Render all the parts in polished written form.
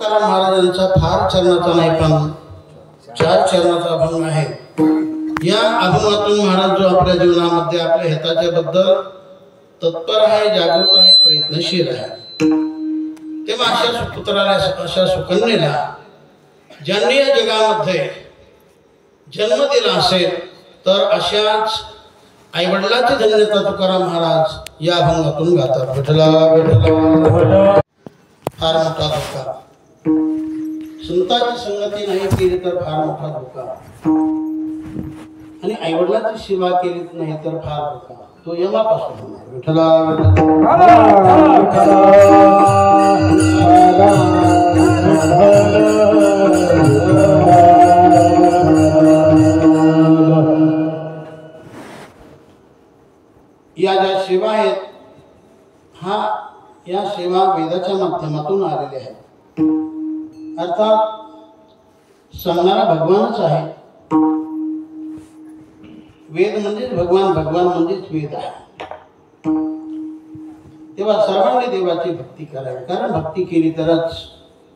तुकाराम महाराजांचा फार चरणाचा नाही पण 4 चरणाचा अभंग आहे। या अभंगातून महाराज जो आपल्या जीवनामध्ये आपल्या हिताच्या बद्दल तत्पर आहे, जागृत आहे, प्रयत्नशील आहे। तेव्हा अशा सुपुत्राला, अशा सुकन्येला ज्यांनी या जगामध्ये जन्म दिला असेल तर अशाच आईवडिलाची धन्यता तुकाराम महाराज या अभंगातून गातात। विठला विठला फार मोठा धोका, संतांची संगती नाही केली तर फार मोठा धोका, आणि आईवडिलाची सेवा केली नाही तर फार धोका, तो यमापासून होणार। विठला या ज्या सेवा आहेत, या सेवा वेदाच्या माध्यमातून आलेल्या आहेत। अर्थात सांगणारा भगवानच आहे। वेद म्हणजेच भगवान, भगवान म्हणजेच वेद आहे। तेव्हा सर्वांनी देवाची भक्ती करावी, कारण भक्ती केली तरच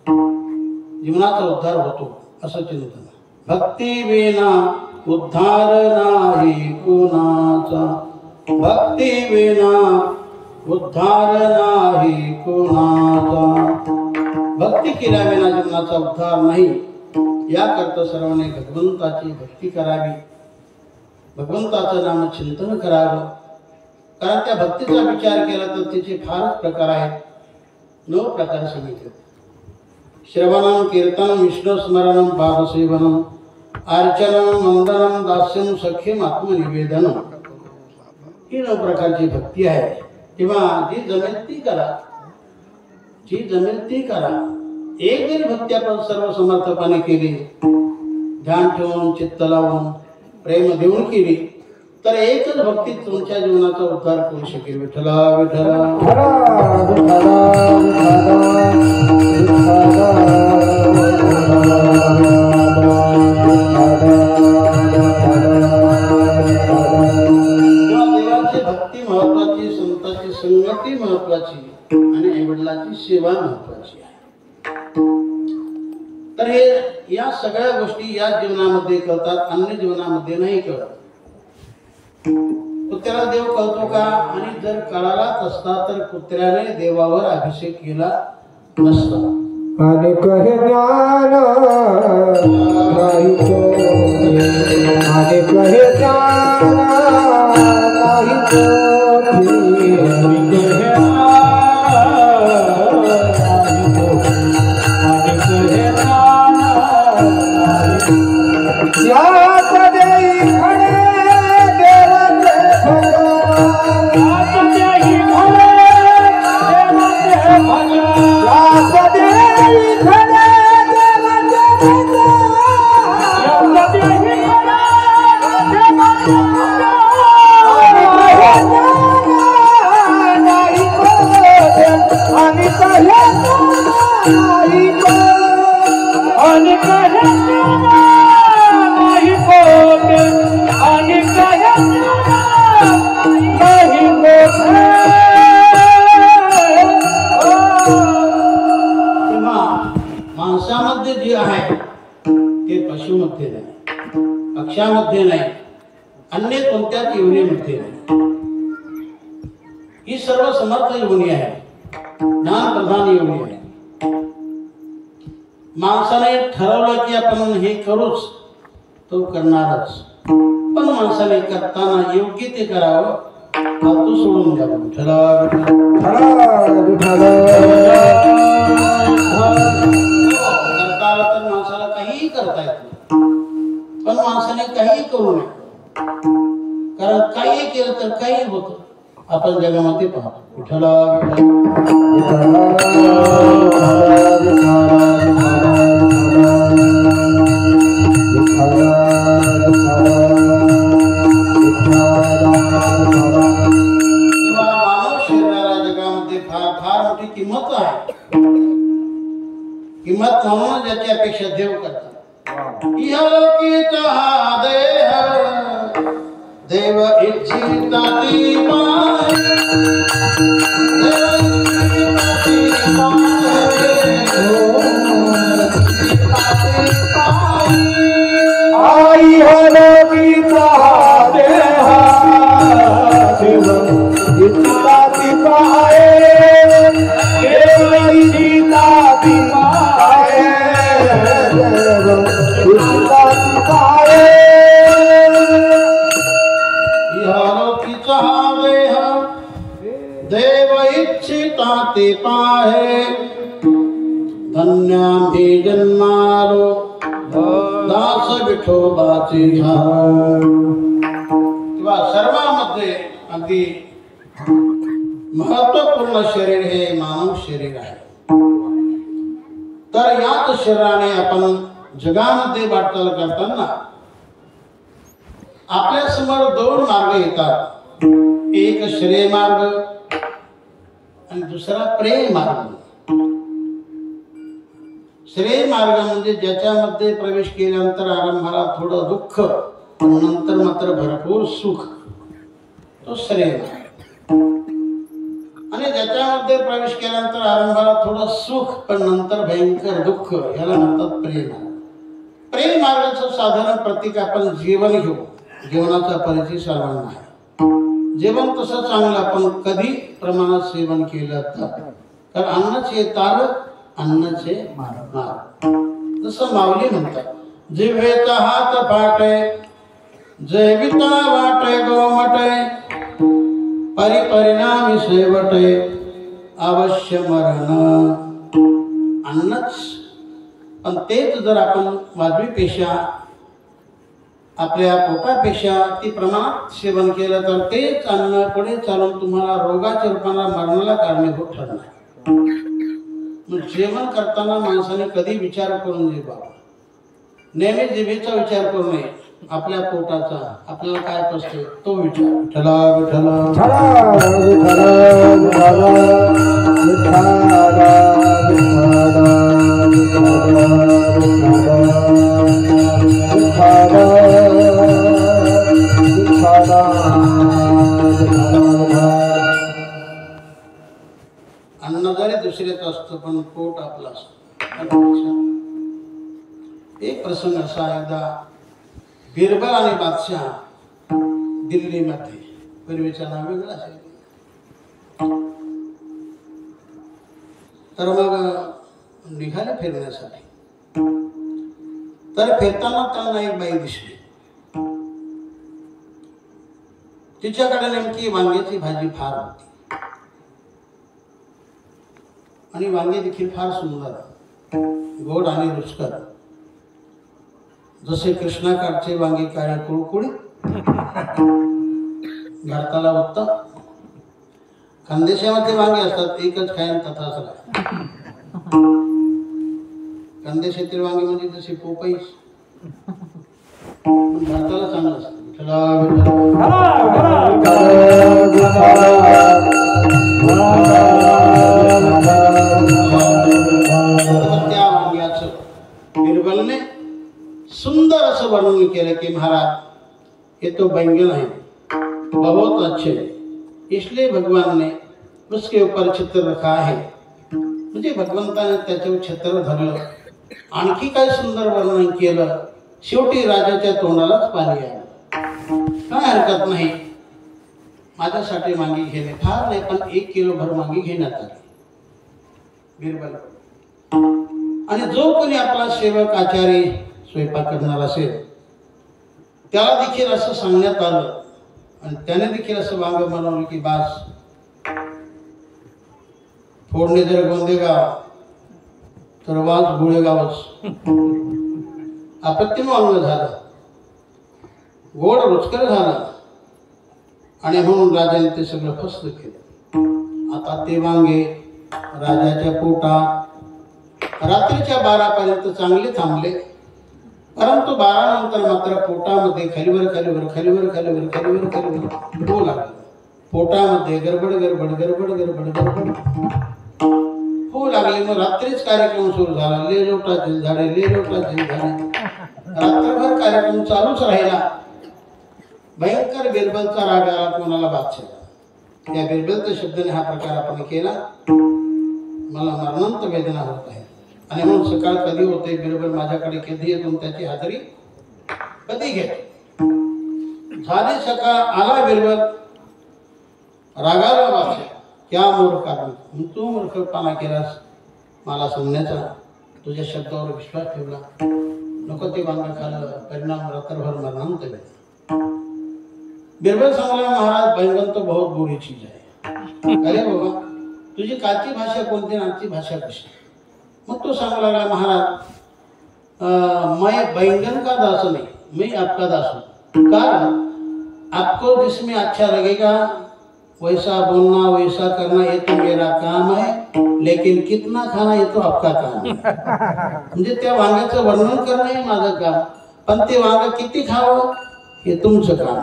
जीवनाचा उद्धार होतो असं चिंतन। भक्ती विना उद्धार नाही कोणाचा, भक्ती विना उद्धार नाही कोणाचा, भक्ती केल्या विना जीवनाचा उद्धार नाही। याकरता सर्वांनी भगवंताची भक्ती करावी, भगवंताचं नाम चिंतन करावं, कारण त्या भक्तीचा विचार केला तर त्याचे फारच प्रकार आहेत। 9 प्रकार सांगितले। श्रवणम, कीर्तनम, विष्णू स्मरणम, पादसेवनम, अर्चनम, वंदनम, दास्यम, सख्यम, आत्मनिवेदनम, ही 9 प्रकारची भक्ती आहे। तेव्हा जी जमेल ती करा, जी जमेल ती करा। एक जरी भक्ती आपण सर्व समर्थपणे केली, ध्यान ठेवून, चित्त लावून, प्रेम देऊन केली तर एकच भक्ती तुमच्या जीवनाचा उद्धार करू शकेल। विठला विठला देवाची भक्ती महत्वाची, संतांची संगती महत्वाची, आणि आईवडिलांची सेवा महत्वाची आहे। तर हे या सगळ्या गोष्टी या जीवनामध्ये कळतात, अन्य जीवनामध्ये नाही कळत। कुत्र्याला देव कळतो का? आणि जर कळालाच असता तर कुत्र्याने देवावर अभिषेक केला नसता। आणि कहे ज्ञान नाही कोणी, आणि कहे ज्ञान नाही कोणी, माणसामध्ये जे आहे ते पशुमध्ये नाही, पक्षामध्ये नाही, अन्य कोणत्याच योनीमध्ये नाही। ही सर्व समर्थ योनी आहे, ज्ञान प्रधान योनी आहे। माणसाने ठरवलं की आपण हे करूच तो करणारच, पण माणसाने करताना योग्य ते करावं, फालतू सोडून द्यावं। करता आलं तर माणसाला काहीही करता येत, पण माणसाने काही करू नये, कारण काही केलं तर काही होतं। आपण जगामध्ये पाहतो। विठला मानव शरीराला जगामध्ये फार मोठी किंमत आहे। किंमत म्हणून ज्याची अपेक्षा देव करतात। इहलोकीचा हा देह देव इच्छिता ती पाहे, देव इच्छिता ती पाहे। धन्याम्ही जन्मालो दास विठोबाचे झाड. तेव्हा सर्वांमध्ये अगदी महत्वपूर्ण शरीर हे मानव शरीर आहे. तर याच शरीराने आपण जगामध्ये वाटचाल करताना आपल्या समोर दोन मार्ग येतात. एक श्रेय मार्ग आणि दुसरा प्रेम मार्ग. श्रेय मार्ग म्हणजे ज्याच्यामध्ये प्रवेश केल्यानंतर आरंभाला थोडं दुःख पण नंतर मात्र भरपूर सुख, तो श्रेय मार्ग. आणि ज्याच्यामध्ये प्रवेश केल्यानंतर आरंभाला थोडं सुख पण नंतर भयंकर दुःख, याला म्हणतात प्रेम मार्ग. प्रेम मार्गाचं साधारण प्रतीक आपण जीवन घेऊ. जीवनाचा परिचय सर्वांना आहे. जेवण तसं चांगलं आपण कधी प्रमाणात सेवन केलं तर अन्नचे तार अन्नचे मार. जसं माऊली म्हणतात, जिव्हेचा हात फाटे जैविता वाटे गोमटे परिणामी शेवटे अवश्य मरण. अन्नच, पण तेच जर आपण वाजवीपेक्षा आपल्या पोटापेक्षा ती प्रमाणात सेवन केलं तर तेच अन्न पुढे चालून तुम्हाला रोगाच्या रूपाला मरणाला कारणीभूत ठरणार. मग जेवण करताना माणसाने कधी विचार करून जेवावा. नेहमी जिभेचा विचार करू नये, आपल्या पोटाचा, आपल्याला काय पचते तो विचार. विठ्ठला विठ्ठला अन्न जरी दुसरेच असतं पण पोट आपलं असतं. एक प्रसंग असा, एकदा बिरबल आणि बादशाह दिल्लीमध्ये, पूर्वीचं नाव वेगळं असेल, तर मग निघाले फिरण्यासाठी. तर फिरताना त्यांना एक बाई दिसली. तिच्याकडे नेमकी वांग्याची भाजी फार होती आणि वांगे देखील फार सुंदर, गोड आणि रुचकर. जसे कृष्णाकाठचे वांगे काळे कुळकुळीत, भारताला उत्तम. खानदेशामध्ये वांगे असतात एकच खायन तथाच राहा. खानदेशातील वांगे म्हणजे जसे पोपईस, भारताला चांगलं असतं. त्या वांग्याचं बिरबलने सुंदर असं वर्णन केलं की महाराज ये तो बैंगन है, बहुत अच्छे, इसलिए भगवान ने उसके ऊपर छत्र रखा है. म्हणजे भगवंताने त्याच्यावर छत्र धरलं. आणखी काय सुंदर वर्णन केलं. शेवटी राजाच्या तोंडालाच पाणी आलं. काय हरकत नाही, माझ्यासाठी मागी घेणे फार नाही, पण 1 किलो भर मागी घेण्यात आली. बिरबल आणि जो कोणी आपला सेवक आचारी स्वयंपाक करणार असेल त्याला देखील असं सांगण्यात आलं आणि त्याने देखील असं वांग बनवलं की बास, फोडणे जर गोंदेगाव तर वाज गोळेगावच. अप्रतिम वांग झालं, गोड रुचकर झालं आणि म्हणून राजाने ते सगळं फस्त केलं. आता ते वांगे राजाच्या पोटात रात्रीच्या 12 पर्यंत चांगले थांबले, परंतु 12 नंतर मात्र पोटामध्ये खालीवर खालीवर खालीवर खालीवर खालीवर खालीवर होऊ लागलं. पोटामध्ये गडबड गडबड गडबड गडबड गडबड होऊ लागले. मग रात्रीच कार्यक्रम सुरू झाला. लेलोटा झिलझाडे, लेलोटा झिलझाडे, रात्रभर कार्यक्रम चालूच राहिला. भयंकर बिरबलचा राग आला कोणाला, बादशाह. त्या बिरबलच्या शब्दाने हा प्रकार आपण केला, मला मरणांत वेदना होत आहे. आणि म्हणून सकाळ कधी होते, बिरबल माझ्याकडे कधी येतो, त्याची हाजरी कधी घेतो. झाली सकाळ, आला बिरबल, रागाला बादशाह, क्या मूर्ख आदमी, तू मूर्खपणा केलास, मला सांगण्याचा, तुझ्या शब्दावर विश्वास ठेवला, नको ते वांग खाल्लं, परिणाम रात्रभर मरणांत वेदना. बिरबल सांगला, महाराज बैंगन तो बहुत बुरी चीज आहे. अरे बाबा, तुझी काची भाषा कोणती आणि आमची भाषा कशी. मग तो सांगू लागला, महाराज मैं बैंगन का दास नहीं, मैं आपका दास हूँ। कारण आपको जिसमें अच्छा लगेगा वैसा बोलना वैसा करना ये तो मेरा काम है, लेकिन कितना खाना ये तो आपका काम है। म्हणजे त्या वांग्याचं वर्णन करणं हे माझं काम, पण ते वांग किती खावं हे तुमचं काम.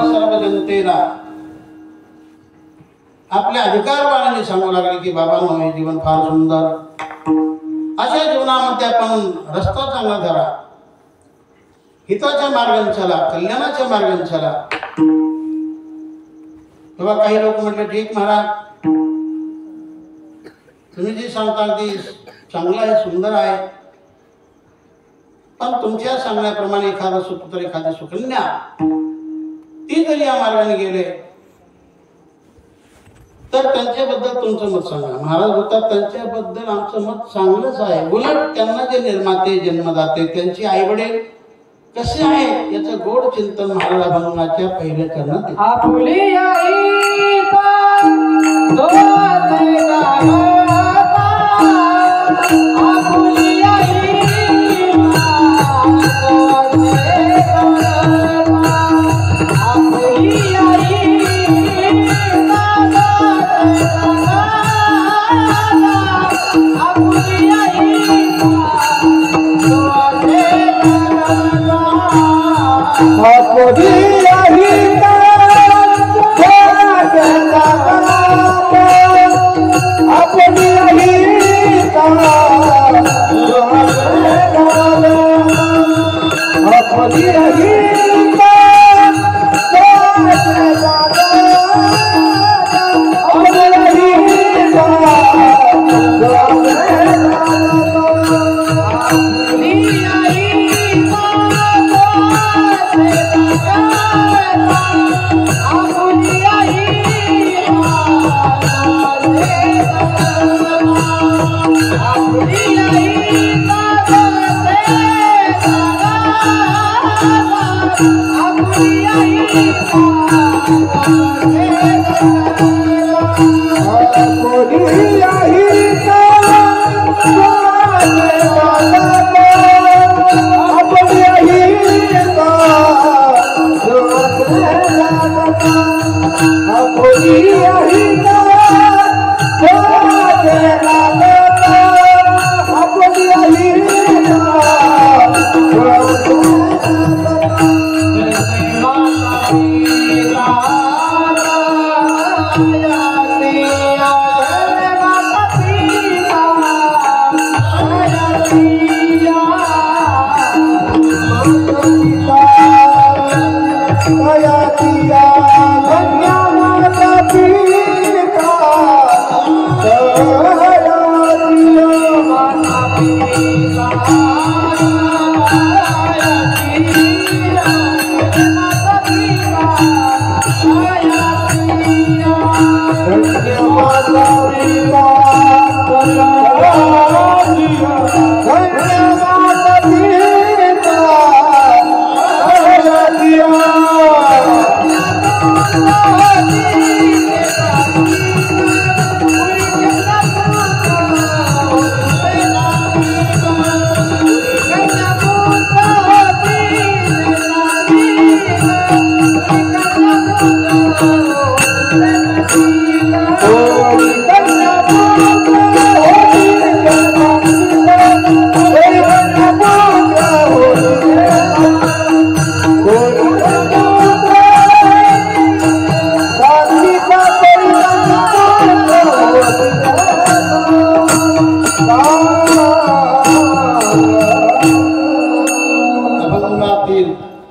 सर्व जनतेला आपल्या अधिकार बाळाने सांगू लागले की बाबांनो, हे जीवन फार सुंदर, अशा जीवनामध्ये आपण रस्ता चांगला धरा, हिताच्या मार्गाने चला, कल्याणाच्या मार्गाने चला. तेव्हा काही लोक म्हटले, ठीक महाराज, तुम्ही जे सांगता अगदी चांगलं आहे, सुंदर आहे, पण तुमच्या सांगण्याप्रमाणे एखादा सुपुत्र एखादी सुकन्या ती जर या मार्गाने गेले तर त्यांच्याबद्दल तुमचं मत सांगा. महाराज होतात, त्यांच्याबद्दल आमचं मत चांगलंच आहे, उलट त्यांना जे निर्माते जन्मदाते त्यांची आई वडील कसे आहेत याचं गोड चिंतन महाराज अभंगाच्या पहिल्या चरणात. आपुली आईचा जो आपुली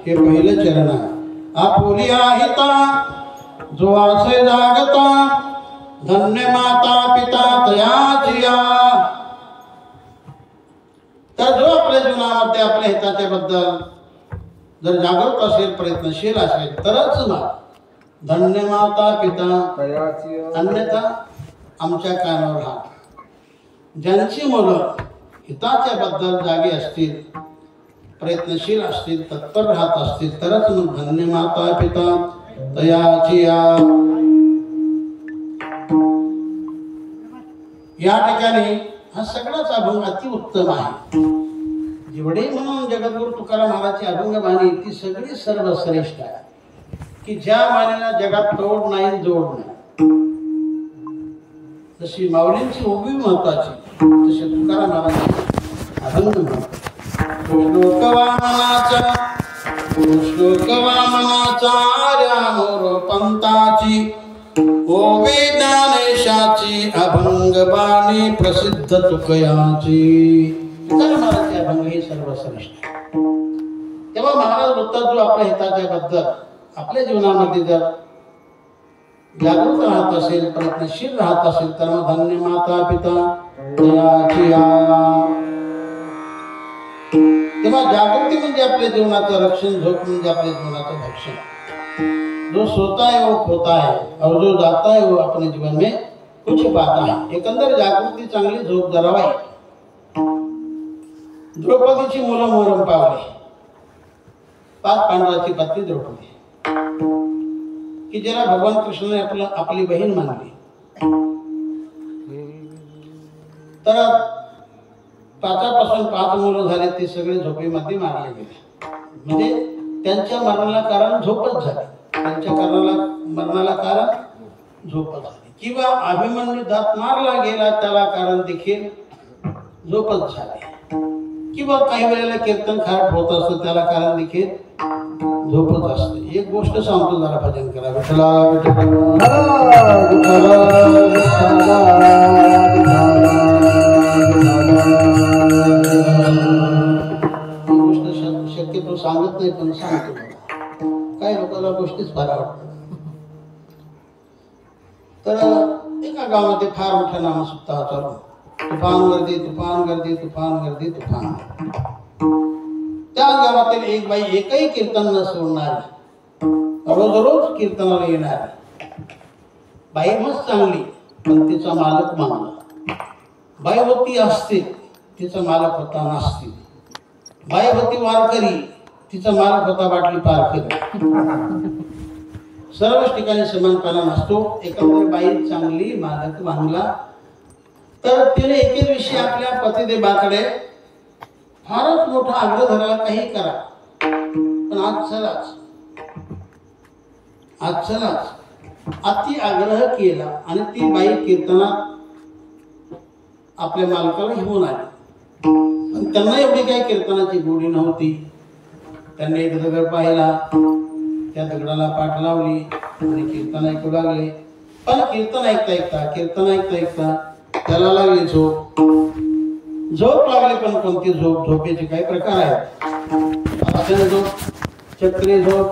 हे पहिलं चरण आहे. आपुली आहिता जो आसे जागता, धन्य माता पिता तयाचिया. तर जो आपल्या जीवनामध्ये आपल्या हिताच्या बद्दल जर जागरूक असेल, प्रयत्नशील असेल तरच ना धन्य माता पिता तयाचिया, अन्यथा आमच्या कानावर हात. ज्यांची मुलं हिताच्या बद्दल जागे असतील, प्रयत्नशील असतील, तत्पर राहत असतील तरच मग धन्य माता पिता तयाची या ठिकाणी हा सगळाच अभंग अतिउत्तम आहे. जेवढे म्हणून जगद्गुरु तुकाराम महाराजची अभंगबाणी ती सगळी सर्वश्रेष्ठ आहे की ज्या बाणीला जगात तोड नाही जोड नाही. जशी माऊलींची उभी महत्वाची तशी तुकाराम महाराजांची अभंग महत्वाची. श्लोक वामनाचा आर्या मोर पंताची ओवी ज्ञानेशाची अभंगबाणी प्रसिद्ध तुकयाची. तुकाराम महाराजचे अभंग हे सर्वश्रेष्ठ. तेव्हा महाराज बोलतात जो आपल्या हिताच्या बद्दल आपल्या जीवनामध्ये जर जागृत राहत असेल, प्रयत्नशील राहत असेल तर मग धन्य माता पिता तयाची. तेव्हा जागृती म्हणजे आपल्या जीवनाचं रक्षण, झोप म्हणजे आपल्या जीवनाचं भक्षण. जो सोता है वो खोता है और जो जाता है वो अपने जीवन में कुछ पाता है. एकंदर जागृती चांगली, झोप जरावाई. द्रौपदीची मुलं मोरम पावले. 5 पांडवाची पत्नी द्रौपदी की ज्याला भगवान कृष्णाने आपली बहीण मानली. तर 5पासून 5 मुलं झाले ते सगळे झोपेमध्ये मारले गेले. म्हणजे त्यांच्या मरणाला कारण झोपच झाली. त्यांच्या मरणाला कारण झोपच झाली. किंवा अभिमन्यू दात मारला गेला त्याला कारण देखील झोपच झाली. किंवा काही वेळेला कीर्तन खाट होत असतं त्याला कारण देखील झोपच असते. एक गोष्ट सांगतो, जरा भजन करा. विठ्ठला गोष्ट शक्यतो सांगत नाही पण सांगतो. काही लोकांना गोष्टीच फार आवडतात. तर एका गावामध्ये फार मोठा नामसप्ताह चालू. तुफान गर्दी, तुफान गर्दी, तुफान गर्दी, तुफान. त्या गावातील एक बाई एकही कीर्तन न सोडणारी, रोज रोज कीर्तनाला येणारी बाई मस्त चांगली, पण तिचा मालक मानला. बाई होती असते, तिचा मालक होता नास्ती. बाई होती वारकरी, तिचा मालक होता बाटली पारकरी. सर्वच ठिकाणी समानपणा नसतो. एकंदर बाई चांगली, मालक मानला. तर तिने एके दिवशी आपल्या पतिदेवाकडे फारच मोठा आग्रह धरला, काही करा पण आज चलाच अति आग्रह केला. आणि ती बाई कीर्तनात आपल्या मालकाला घेऊन आली. पण त्यांना एवढी काही कीर्तनाची गोडी नव्हती. त्यांनी एक दगड पाहिला, त्या दगडाला पाठ लावली आणि कीर्तन ऐकू लागले. पण कीर्तन ऐकता त्याला लागली झोप लागली. पण कोणती झोप? झोपेचे काही प्रकार आहेत. आसन झोप, चक्री झोप,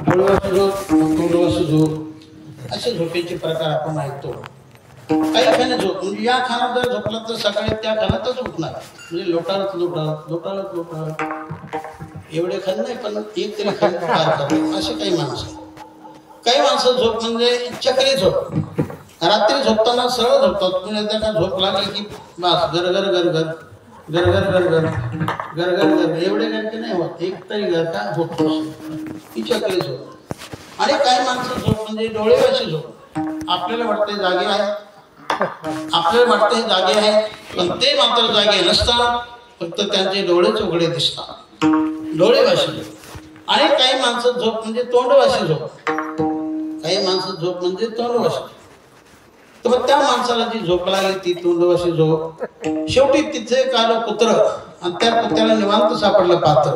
डोळवाची झोप, तोंडवाची झोप, असे झोपेचे प्रकार आपण ऐकतो. काही खाणे झोप म्हणजे या खाण्यात जर झोपला तर सकाळी त्या खाण्यातच उठणार. म्हणजे लोटाळत एवढे खाण नाही पण एक तरी खाण असे काही माणसं. काही माणसं झोप म्हणजे चक्री झोप. रात्री झोपताना सरळ झोपतात. म्हणजे त्याला झोप लागली की बस गरगर गरगर गरगर गरगर गरगर गरगर एवढे घंटे नाही होत. एक तरी घर का होत ही चक्री झोप. आणि काही माणसं झोप म्हणजे डोळेवाशी झोप. आपल्याला वाटते जागे आहे, पण ते मात्र जागे नसतात. फक्त त्यांचे डोळेच उघडे दिसतात, डोळेवाशी झोप. आणि काही माणसं झोप म्हणजे तोंडवाशी झोप. तर मग त्या माणसाला जी झोप लागली ती तोंडवाशी झोप. शेवटी तिथे काल कुत्र आणि त्या कुत्र्याला निवांत सापडलं पात्र.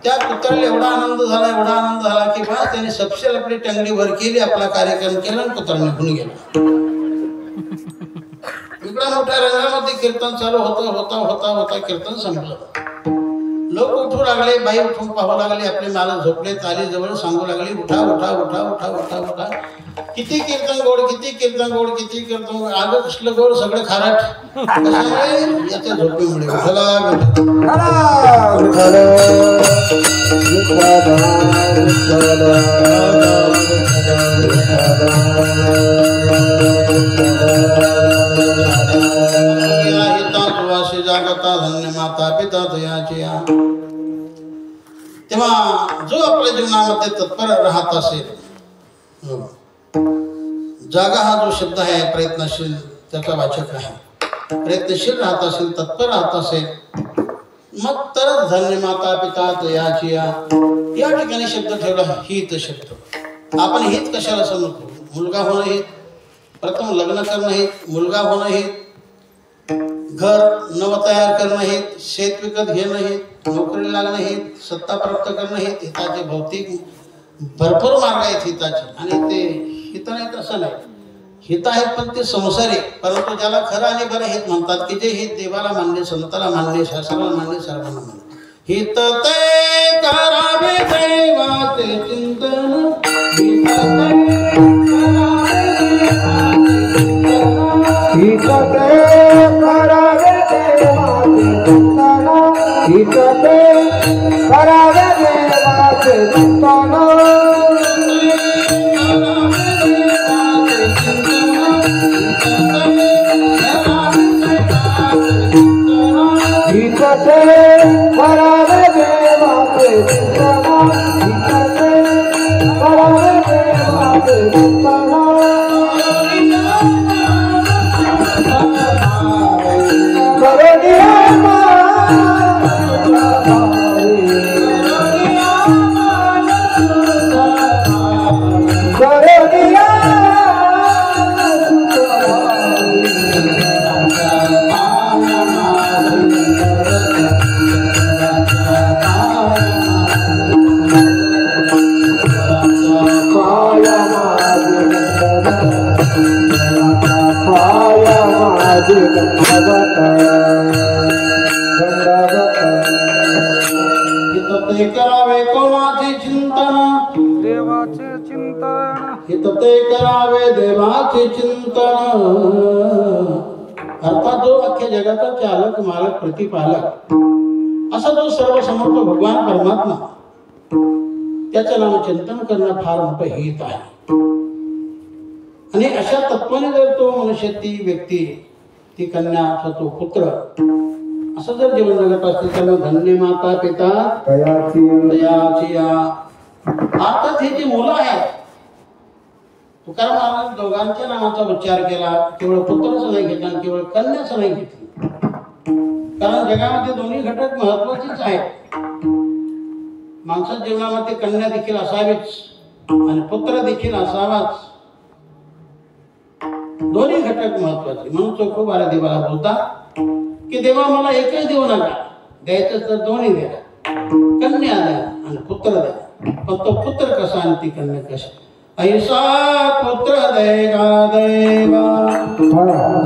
त्या कुत्र्याला एवढा आनंद झाला की बा त्याने सबसेल आपली टंगडी वर केली, आपला कार्यक्रम केला आणि कुत्रा निघून गेला. इकडा मोठ्या रंगामध्ये कीर्तन चालू होता कीर्तन संपलं. लोक उठू लागले, बाई उठून पाहू लागले, आपले मालक झोपले. ताली जवळ सांगू लागले, उठा उठा उठा उठा उठा उठा. किती कीर्तन गोड, किती कीर्तन गोड, किती कीर्तन गोड. आलं कसलं गोड, सगळं खारट. कशामुळे? याच्या झोपेमुळे. पिता दयाची या. तेव्हा जो आपल्या जीवनामध्ये तत्पर राहत असेल, जागा हा जो शब्द आहे प्रयत्नशील त्याचा वाचक आहे. प्रयत्नशील राहत असेल, तत्पर राहत असेल, मग तरच धन्य माता पिता दयाची या ठिकाणी शब्द ठेवला हित शब्द. आपण हित कशाला समजतो? मुलगा होणं हित, प्रथम लग्न करणं हित, मुलगा होणं हित, घर नव तयार करणं हित, शेत विकत घेणं हित, नोकरी लागणं हित, सत्ता प्राप्त करणं हित. हिताचे भौतिक भरपूर मार्ग आहेत हिताचे, आणि ते हित नाही तसं नाही. हित आहेत पण ते संसारी. परंतु ज्याला खरं आणि बरं हित म्हणतात की जे हित देवाला मान्य, संताला मान्य, शास्त्राला मान्य, सर्वांना मान्य. हित ते करावे देवाचे चिंतन, हित ते करावे देवाचे चिंतन, हित ते करावे देवाचे चिंतन, हित ते करावे देवाचे चिंतन, हित ते करावे देवाचे चिंतन, हित ते करावे कोणाचे चिंतन, देवाचे चिंतन, हित ते करावे देवाचे चिंतन. अर्थात जो अख्ख्या जगाचा चालक, मालक, प्रतिपालक असा जो सर्वसमर्थ भगवान परमात्मा, त्याचं नाम चिंतन करणं फार मोठं हित आहे. आणि अशा तत्वाने जर तो मनुष्य, ती व्यक्ती, ती कन्या अथवा तो पुत्र असं जर जीवन जगत असतील तर मग धन्य माता पिता दयाची या. अर्थात ही जी मुलं आहेत, तुकाराम महाराज दोघांच्या नावाचा उच्चार केला. केवळ पुत्रच नाही घेतला आणि केवळ कन्याच नाही घेतली, कारण जगामध्ये दोन्ही घटक महत्वाचेच आहेत. माणसाच्या जीवनामध्ये कन्या देखील असावीच आणि पुत्र देखील असावाच. दोन्ही घटक महत्वाचे. म्हणून चोखोबाला देवाला बोलता की देवा मला एकही देऊ नका, द्यायचं तर दोन्ही द्या, कन्या द्या आणि पुत्र द्या. पण तो पुत्र कसा आणि ती कन्या कशी? ऐसा पुत्र देगा देवा,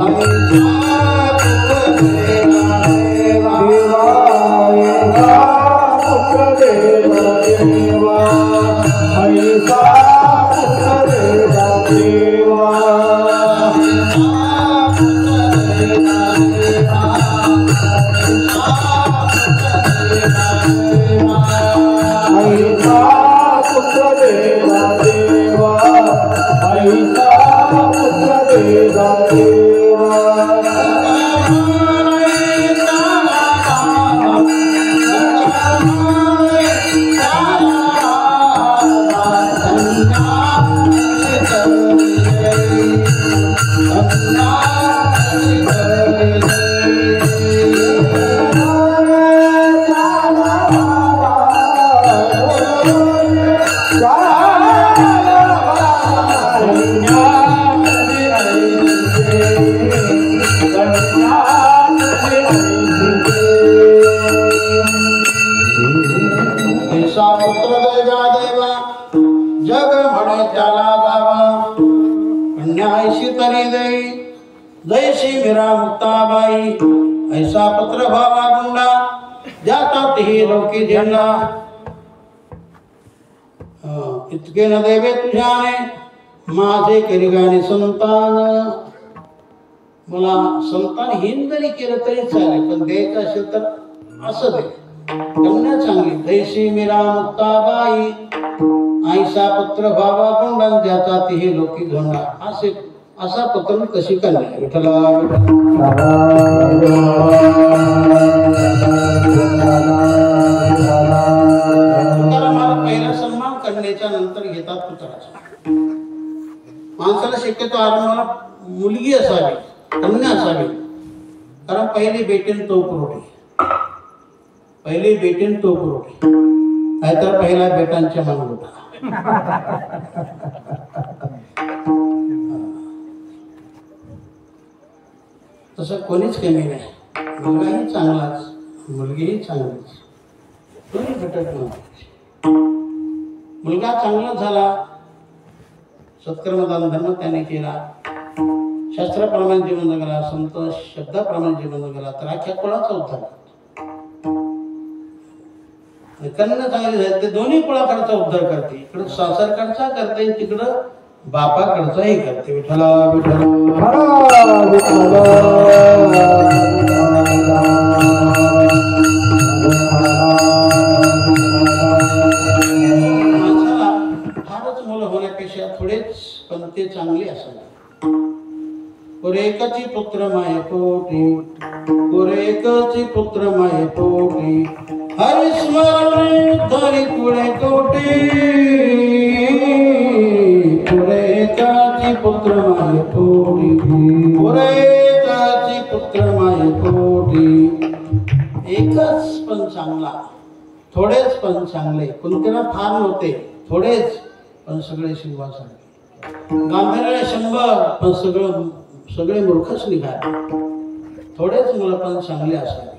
ऐसा पुत्र देगा देवा, ऐसा पुत्र देगा देवा, ऐसा पुत्र देगा देवा, जैसी मीरा मुक्ताबाई. ऐसा पत्र भावा गुंडा जाता तेही लोकी झेंडा. इतके न देवे तुझ्याने माझे करी गाणे संतान. मला संतानहीन जरी केलं तरी चालेल, पण द्यायचं असेल तर असं दे. कन्या चांगली. जैसी मीरा मुक्ताबाई ऐसा पत्र भावा गुंडा जाता तेही लोकी झेंडा. असे असा पुत्र कशी कन्या विठ्ठला मला पहिला सन्मान कन्येच्या नंतर घेतात पुत्राचा. माणसाला शक्यतो आरंभाला मुलगी असावी, कन्या असावी, कारण पहिली बेटीन तो पुरोठी, पहिली बेटीन तो पुरोठी, नाहीतर पहिला बेटांच्या मानगोटा. तसं कोणीच कमी नाही. मुलगाही चांगलाच, मुलगीही चांगलीच, कोणी घटक नव्हते. मुलगा चांगला झाला, सत्कर्मदान धर्म त्याने केला, शास्त्राप्रमाणे जीवन जगला, संत शब्दाप्रमाणे जीवन जगला, तर अख्ख्या कुळाचा उद्धार करतो. कन्या चांगली झाली ते दोन्ही कुळाकडचा उद्धार करते. इकडं सासरकडचा करते, तिकडं बापाकडचाही करते. विठ्ठला विठ्ठल माणसाला फारच मुलं होण्यापेक्षा थोडेच पण ते चांगले असावे. पुरेकची पुत्र माये पोटी, पुरेकची पुत्र माये पोटी, हरि स्मरण धरी पुढे कोटी, पुरेकाची पुत्र माये पोटी, पुरेकाची पुत्र माये पोटी. एकच पण चांगला, थोडेच पण चांगले, कोणत्याला फार नव्हते, थोडेच पण सगळे शिवासारखे, गांधीला 100 पण सगळे मूर्खच निघाले. थोडेच मुलं पण चांगले असावे,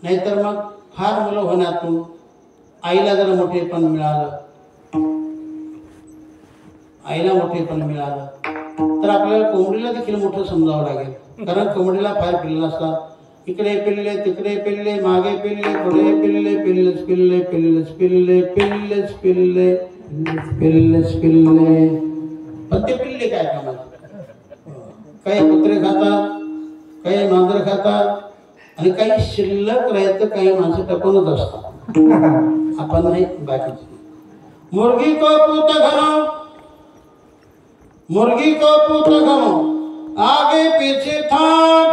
नाहीतर मग फार मुलं होण्यातून आईला जर मोठेपण मिळालं, आईला मोठेपण मिळालं तर आपल्याला कोंबडीला देखील मोठं समजावं लागेल. कारण कोंबडीला फार पिल्लं असतात, इकडे पिल्ले, तिकडे पिल्ले, मागे पिल्ले, पुढे पिल्ले, पिल्लेच पिल्ले, पिल्लेच पिल्ले, पिल्लेच पिल्ले, पिल्लेच पिल्ले. पण ते पिल्ले काय कामाचे? काही कुत्रे खातात, काही मांजर खातात, आणि काही शिल्लक राहतं, काही माणसं टकूनच असतात. आपण नाही, बाकीचे. मुर्गी को पूत घनो, मुर्गी को पूत घनो, आगे पीछे ठाट,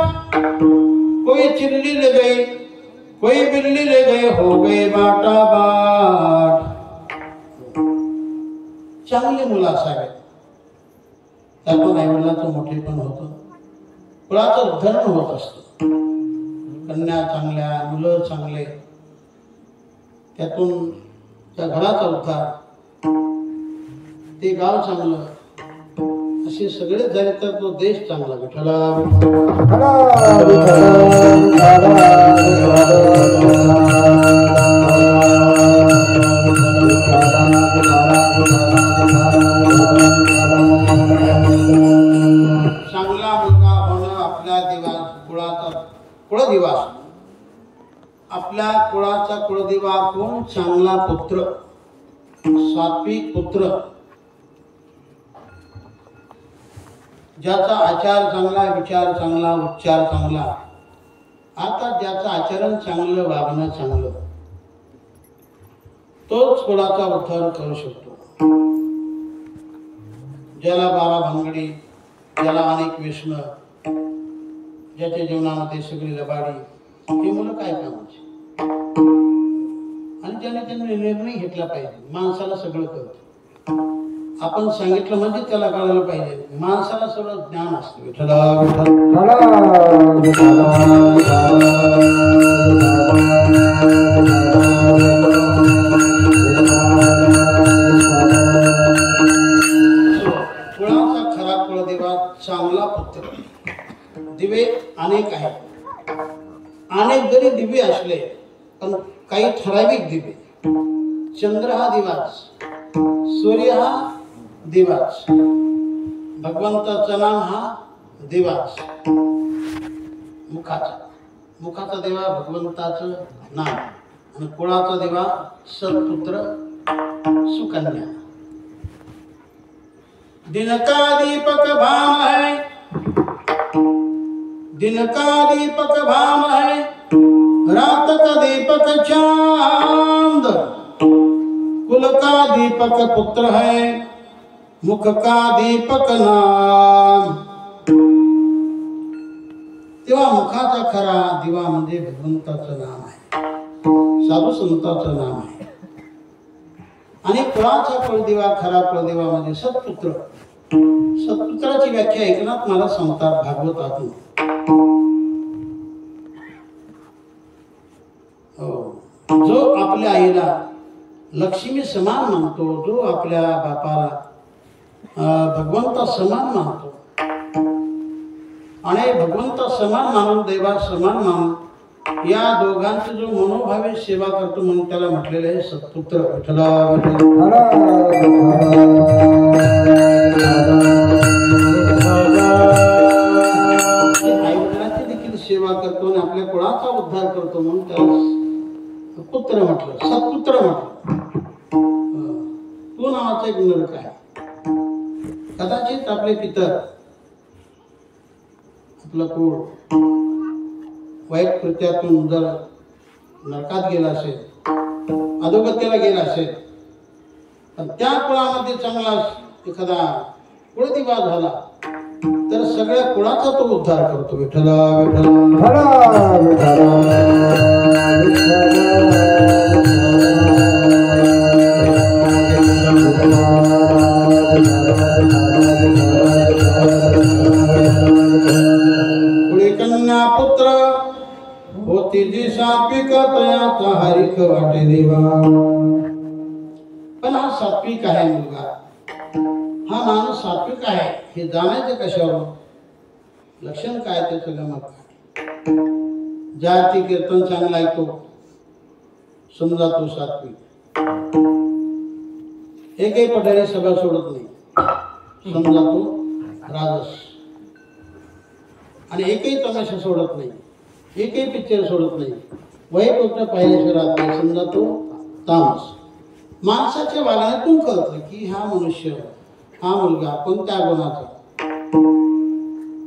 कोई चिल्ली ले गई, कोई बिल्ली ले गए, हो गए बाटा बाट. चांगले मुलं असावे, त्यातून आईवडिलांचं मोठेपण होतं, कुळाचं उद्धरण होत असतं. कन्या चांगल्या, मुलं चांगले, त्यातून त्या घराचा उद्धार, ते गाव चांगलं, असे सगळे झाले तर तो देश चांगला. विठ्ठला चांगला मुलगा होणं आपल्या कुळाचा कुळदिवा, आपल्या कुळाचा कुळदिवा कोण? चांगला पुत्र, सात्विक पुत्र, ज्याचा आचार चांगला, विचार चांगला, उच्चार चांगला, आता ज्याचं आचरण चांगलं, वागणं चांगलं, तोच कुळाचा उद्धार करू शकतो. ज्याला 12 भानगडी, ज्याला अनेक व्यसन, ज्याच्या जीवनामध्ये सगळी लबाडी, हे मुलं काय कामाची? आणि ज्याने त्यांनी निर्णय घेतला पाहिजे. माणसाला सगळं कळतं, आपण सांगितलं म्हणजे त्याला कळायला पाहिजे. माणसाला सगळं ज्ञान असतं. विठ्ठला कुळाचा खरा कुळदेवा चांगला पुत्र. दिवे अनेक आहेत, अनेक जरी दिवे असले पण काही ठराविक दिवे. चंद्र हा दिवाच, सूर्य हा दिवाच, भगवंताचं नाम हा दिवाच. मुखाचा दिवा भगवंताचं नाम, आणि कुळाचा दिवा सत्पुत्र सुकन्या. दिन का दीपक भाम है, दिन का दीपक भाम है, रात का दीपक चांद, कुल का दीपक पुत्र है, मुख का दीपक नाम. तेव्हा मुखाचा खरा दिवा म्हणजे भगवंताचं नाम आहे, साधू संतांचं नाम आहे. आणि कुळाचा कुळदिवा खरा कुळदिवा म्हणजे सत्पुत्र. सत्पुत्राची व्याख्या एकनाथ मला सांगतात भागवतातून. जो आपल्या आईला लक्ष्मी समान मानतो, जो आपल्या बापाला भगवंता समान मानतो आणि भगवंता समान मानून देवा समान मानून या दोघांची जो मनोभावे सेवा करतो म्हणून त्याला म्हटलेलं आहे सत्पुत्र. विठ्ठला आई वडिलांची देखील सेवा करतो आणि आपल्या कुळाचा उद्धार करतो म्हणून त्याला पुत्र म्हटलं, सत्पुत्र म्हटलं. तो नावाचा एक नरक आहे. कदाचित आपले पितर आपलं कुळ वाईट कृत्यातून जर नरकात गेला असेल, अधोगतीला गेला असेल, पण त्या कुळामध्ये चांगला एखादा कुळदिवा झाला तर सगळ्या कुळाचा तो उद्धार करतो. विठ्ठला पुढे कन्या पुत्र होती जी सात्विक तयाचा हरिक वाटे देवा. पण हा सात्विक आहे मुलगा, हा माणूस सात्विक आहे हे जाणायचं कशावर? लक्षण काय त्याचं गमत काय? जाती कीर्तन चांगला ऐकतो समजा तो सात्विक. एकही पठारी सभा सोडत नाही समजा तो राजस. आणि एकही तमाशा सोडत नाही, एकही पिक्चर सोडत नाही, वाईट गोष्ट पाहिल्याशिवाय राहत नाही समजा तो तामस. माणसाच्या वागण्यातून कळतं की हा मनुष्य, हा मुलगा कोणत्या गुणाचा,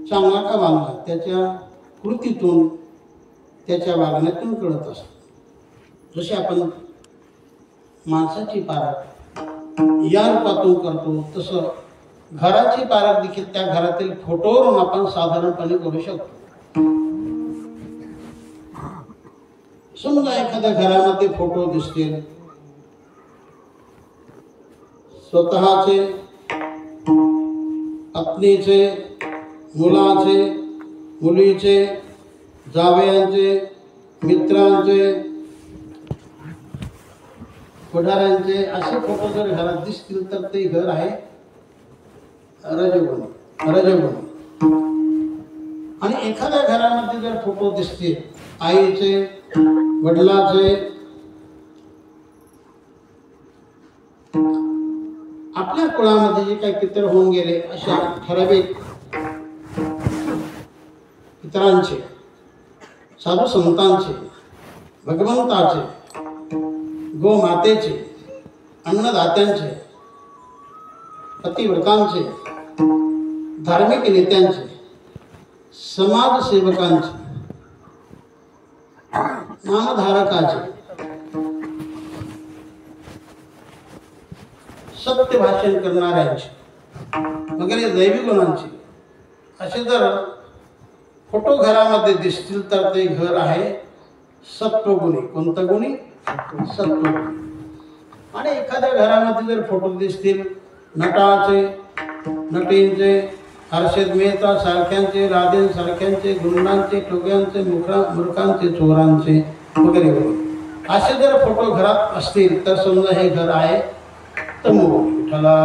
चांगला का वागला, त्याच्या कृतीतून त्याच्या वागण्यातून कळत असतं. जसे आपण माणसाची पारख या रूपातून करतो तसं घराची पारख देखील त्या घरातील फोटोवरून आपण साधारणपणे करू शकतो. समजा एखाद्या घरामध्ये फोटो दिसतील, स्वतःचे, पत्नीचे, मुलाचे, मुलीचे, जावयांचे, मित्रांचे, पुढाऱ्यांचे असे फोटो जर घरात दिसतील तर ते घर आहे रजगुण. आणि एखाद्या घरामध्ये जर फोटो दिसतील आईचे, वडिलाचे, आपल्या कुळामध्ये जे काही पितर होऊन गेले अशा ठराविक पितरांचे, साधू संतांचे, भगवंताचे, गोमातेचे, अन्नदात्यांचे, पतिव्रतांचे, धार्मिक नेत्यांचे, समाजसेवकांचे, नामधारकाचे, सत्य भाषण करणाऱ्यांचे वगैरे दैवी गुणांचे असे जर फोटो घरामध्ये दिसतील तर ते घर आहे सत्वगुणी. कोणतं गुणी? सत्वगुणी. आणि एखाद्या घरामध्ये जर फोटो दिसतील नटाचे, नटींचे, हर्षद मेहता सारख्यांचे, राधेन सारख्यांचे, गुंडांचे, टोग्यांचे, मूर्खांचे, चोरांचे वगैरे वगैरे असे जर फोटो घरात असतील तर समजा हे घर आहे तमोगुणी. विठ्ठला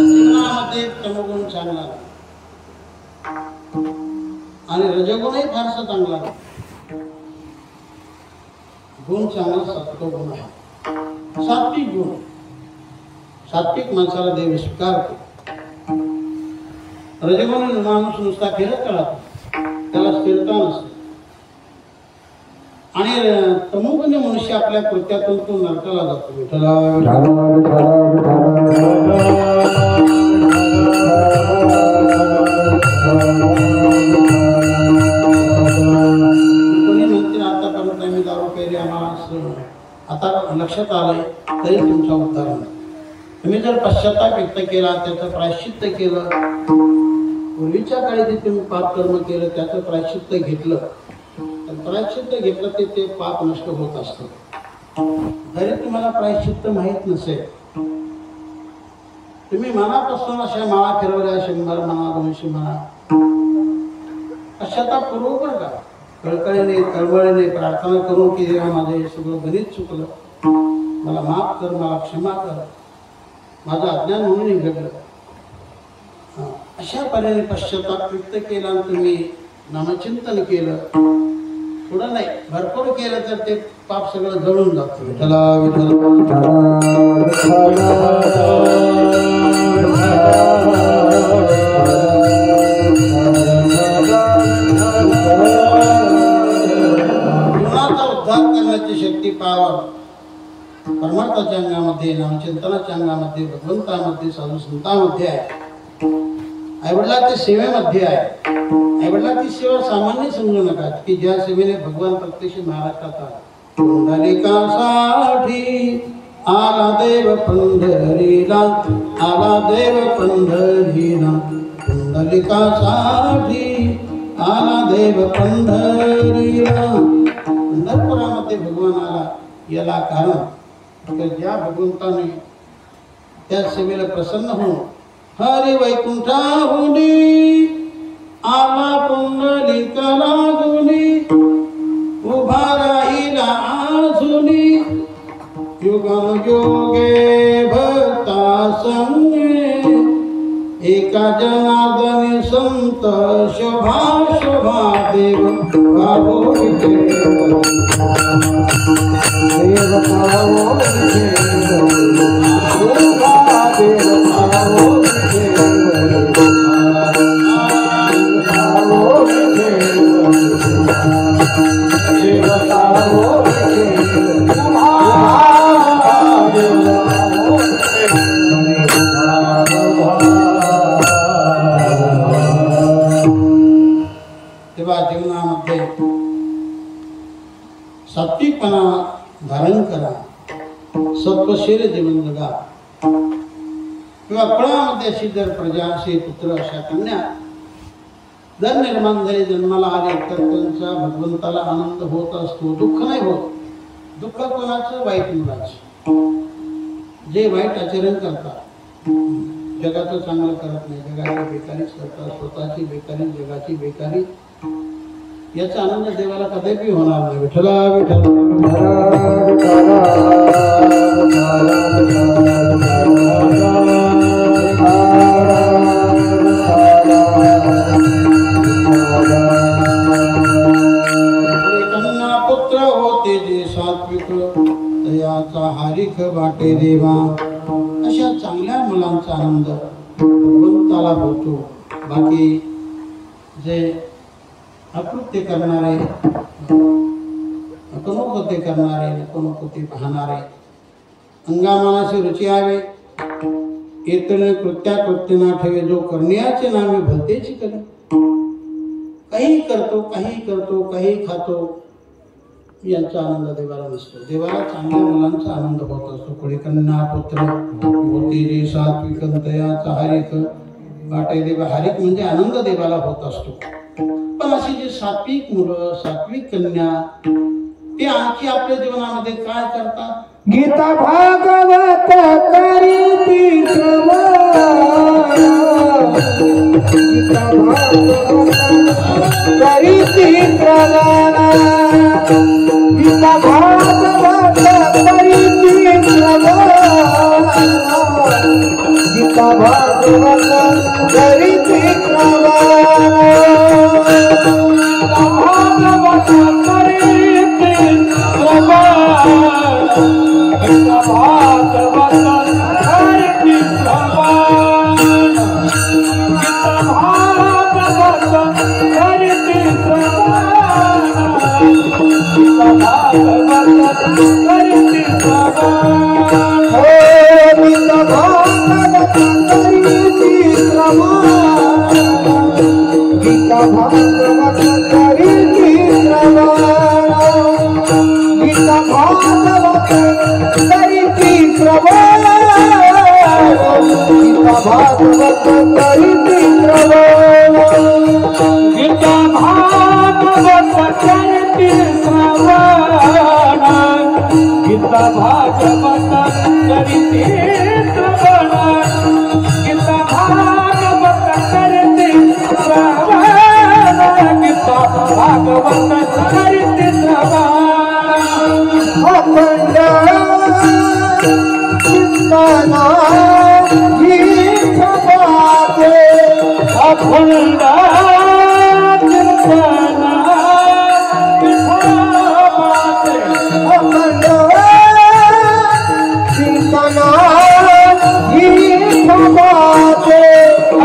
जीवनामध्ये तमोगुण चांगला आणि रजगुणही फारसा चांगला. गुण चांगला सत्वगुण आहे. सात्विक गुण, सात्विक माणसाला देव स्वीकारतो. रजगुण माणूस नुसता फिरत राहतो, त्याला स्थिरता नसते. आणि तमोगुणी मनुष्य आपल्या कृत्यातून तो नरकाला जातो. विठ्ठला विठ्ठला लक्षात आलंय तरी तुमचा उद्धार होणार. तुम्ही जर पश्चाताप व्यक्त केला, त्याचं प्रायश्चित्त केलं, पूर्वीच्या काळी जे तुम्ही पाप कर्म केलं त्याचं प्रायश्चित्त घेतलं, तर प्रायश्चित्त घेतलं ते पाप नष्ट होत असतं. जरी तुम्हाला प्रायश्चित्त माहीत नसेल, तुम्ही मनापासून अशा माळा फिरवल्या, 100 म्हणा, 200 म्हणा, पश्चातापपूर्वक बरं का, कळकळीने तळमळीने प्रार्थना करून की देवा माझं हे सगळं गणित चुकलं, मला माफ कर, मला क्षमा कर, माझं अज्ञान म्हणून हे घडलं. अशा पर्याने पश्चाताप व्यक्त केला आणि तुम्ही नामचिंतन केलं, थोडं नाही भरपूर केलं तर ते पाप सगळं जळून जातं. विठ्ठला विठ्ठल जीवनाचा उद्धार करण्याची शक्ती पावर परमार्थाच्या अंगामध्ये, नामचिंतनाच्या अंगामध्ये, भगवंतामध्ये, साधू संतांमध्ये आहे. आईवडिलांच्या सेवेमध्ये आहे. आईवडिलांची सेवा सामान्य समजू नका की ज्या सेवेने भगवान प्रत्यक्ष महाराष्ट्रात आला. पुंडलिकासाठी आला देव पंढरीला, आला देव पंढरीला, पुंडलिकासाठी आला देव पंढरीला. पंढरपुरामध्ये भगवान आला याला कारण तर ज्या भगवंताने त्या सेवेला प्रसन्न होऊन हरी वैकुंठाहुनी आला पुंडलिका लागुनी, उभा राहिला आजुनी, युगानुयोगे भक्ता संगे, एका जनार्दनी संत शोभा शोभा देव पावो विठ्ठल, देव पावो विठ्ठल, देव पावो तेव्हा जीवनामध्ये सात्विकपणा धारण करा, सत्वशील जीवन जगा. किंवा कुळामध्ये अशी जर प्रजा, असे पुत्र, अशा कन्या जर निर्माण झाले, जन्माला आले, तर त्यांचा भगवंताला आनंद होत असतो, दुःख नाही होत. दुःख कोणाचं? वाईट मुलाचं, जे वाईट आचरण करतात, जगाचं चांगलं करत नाही, जगाची बेकारीच करतात, स्वतःची बेकारी, जगाची बेकारी, याचा आनंद देवाला कदापि होणार नाही. विठ्ठला विठ्ठल पुत्र होते जे सात्विक, तयाचा हारिक वाटे देवा. अशा चांगल्या मुलांचा आनंद भगवंताला होतो. बाकी जे अकृत्य करणारे, नको ते करणारे, नको ते पाहणारे, अंगामानाची रुची आवे, येतने कृत्याकृत्य ना ठेवे, जो करण्याचे नामे भलतेची करे. काही करतो, काही खातो, यांचा आनंद देवाला नसतो. देवाला चांगल्या मुलांचा आनंद होत असतो. पुढे कन्या पुत्र होती जे सात्विक, तयाचा हारिक वाटे देवा. हारिक म्हणजे आनंद देवाला होत असतो. पण अशी जी सात्विक मुलं, सात्विक कन्या, ते आणखी आपल्या जीवनामध्ये काय करतात? गीता भागवत करीती श्रवण, गीता भागवत करीती श्रवण, गीता भागवत करीती श्रवण, गीता भागवत करीती श्रवण, भागवत करीती श्रवण, गीता भागवत करीती श्रवण, गीता भागवत करीती श्रवण, गीता भागवत करीती श्रवण, हो गीता भागवत करीती श्रवण, गीता भागवत करीती श्रवण गीता भागवत करीती श्रवण गीता भागवत करीती श्रवण गीता भागवत करीती श्रवण गीता भागवत करीती श्रवण अखंड चिंतना अखंड चिंतना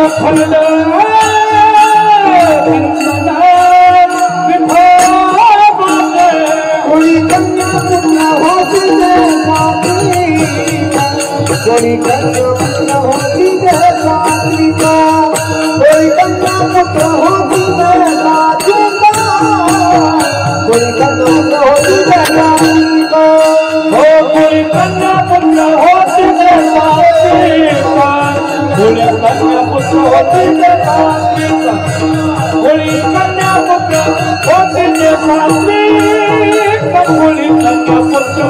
अखंड चिंतना अखंड कोई कन्या पुत्र होती है कोई कन्या पुत्र होती है साथी का कोई कन्या पुत्र होती है साथी का कोई कन्या पुत्र होती है साथी का हो कोई कन्या पुत्र होती है साथी का कोई कन्या पुत्र होती है साथी का कोई कन्या पुत्र होती है साथी का कोई कन्या पुत्र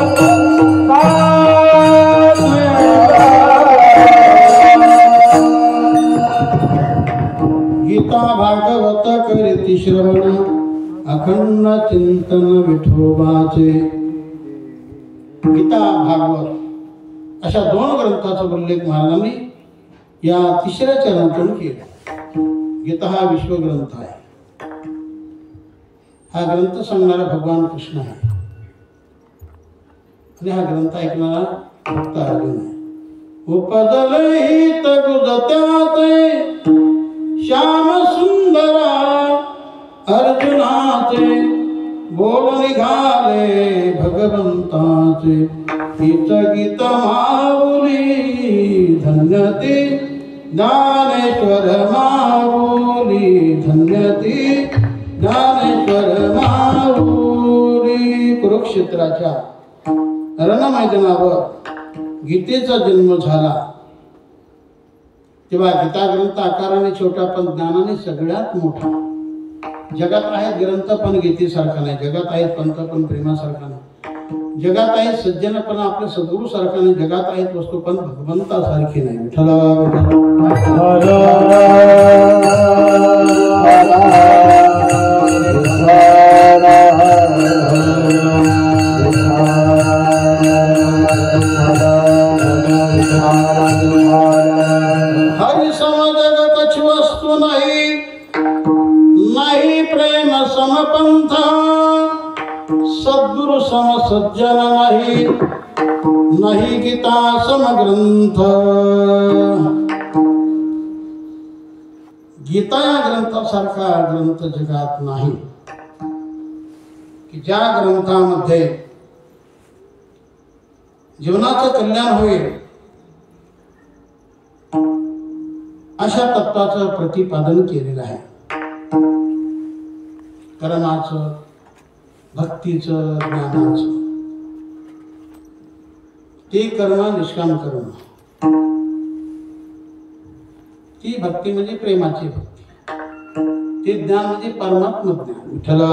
गीता भागवत करीती श्रवण अखंड चिंतन विठोबाचे. गीता भागवत अशा दोन ग्रंथाचा उल्लेख महाराजांनी या तिसऱ्या चरणातून केला. गीता हा विश्वग्रंथ आहे. हा ग्रंथ सांगणारा भगवान कृष्ण आहे आणि हा ग्रंथ ऐकणारा भक्त अर्जुन आहे. उपदलहित गुजत्याते श्याम सुंदरा अर्जुनाचे बोल निघाले भगवंताचे. गीत गीत माऊली धन्यते ज्ञानेश्वर माऊली धन्यते ज्ञानेश्वर माऊली. कुरुक्षेत्राच्या रणमैदानावर गीतेचा जन्म झाला तेव्हा गीता ग्रंथ आकाराने छोटा पण ज्ञानाने सगळ्यात मोठा. जगात आहेत ग्रंथ पण गीतेसारखा नाही. जगात आहेत पंथ पण प्रेमासारखा नाही. जगात आहेत सज्जन पण आपल्या सद्गुरू सारखा नाही. जगात आहेत वस्तू पण भगवंतासारखी नाही. विठ्ठला हरि समजग कछ वस्तु नहीं नहीं प्रेम समपंथ सद्गुरु सम सज्जन नहीं नहीं गीता समग्रंथ. गीता या ग्रंथासारखा ग्रंथ जगात नाही की ज्या ग्रंथामध्ये जीवनाचं कल्याण होईल अशा तत्वाचं प्रतिपादन केलेलं आहे. कर्माचं भक्तीचं ज्ञानाचं. ते कर्म निष्काम कर्म. ती भक्ती म्हणजे प्रेमाची भक्ती. ते ज्ञान म्हणजे परमात्म ज्ञान. विठ्ठला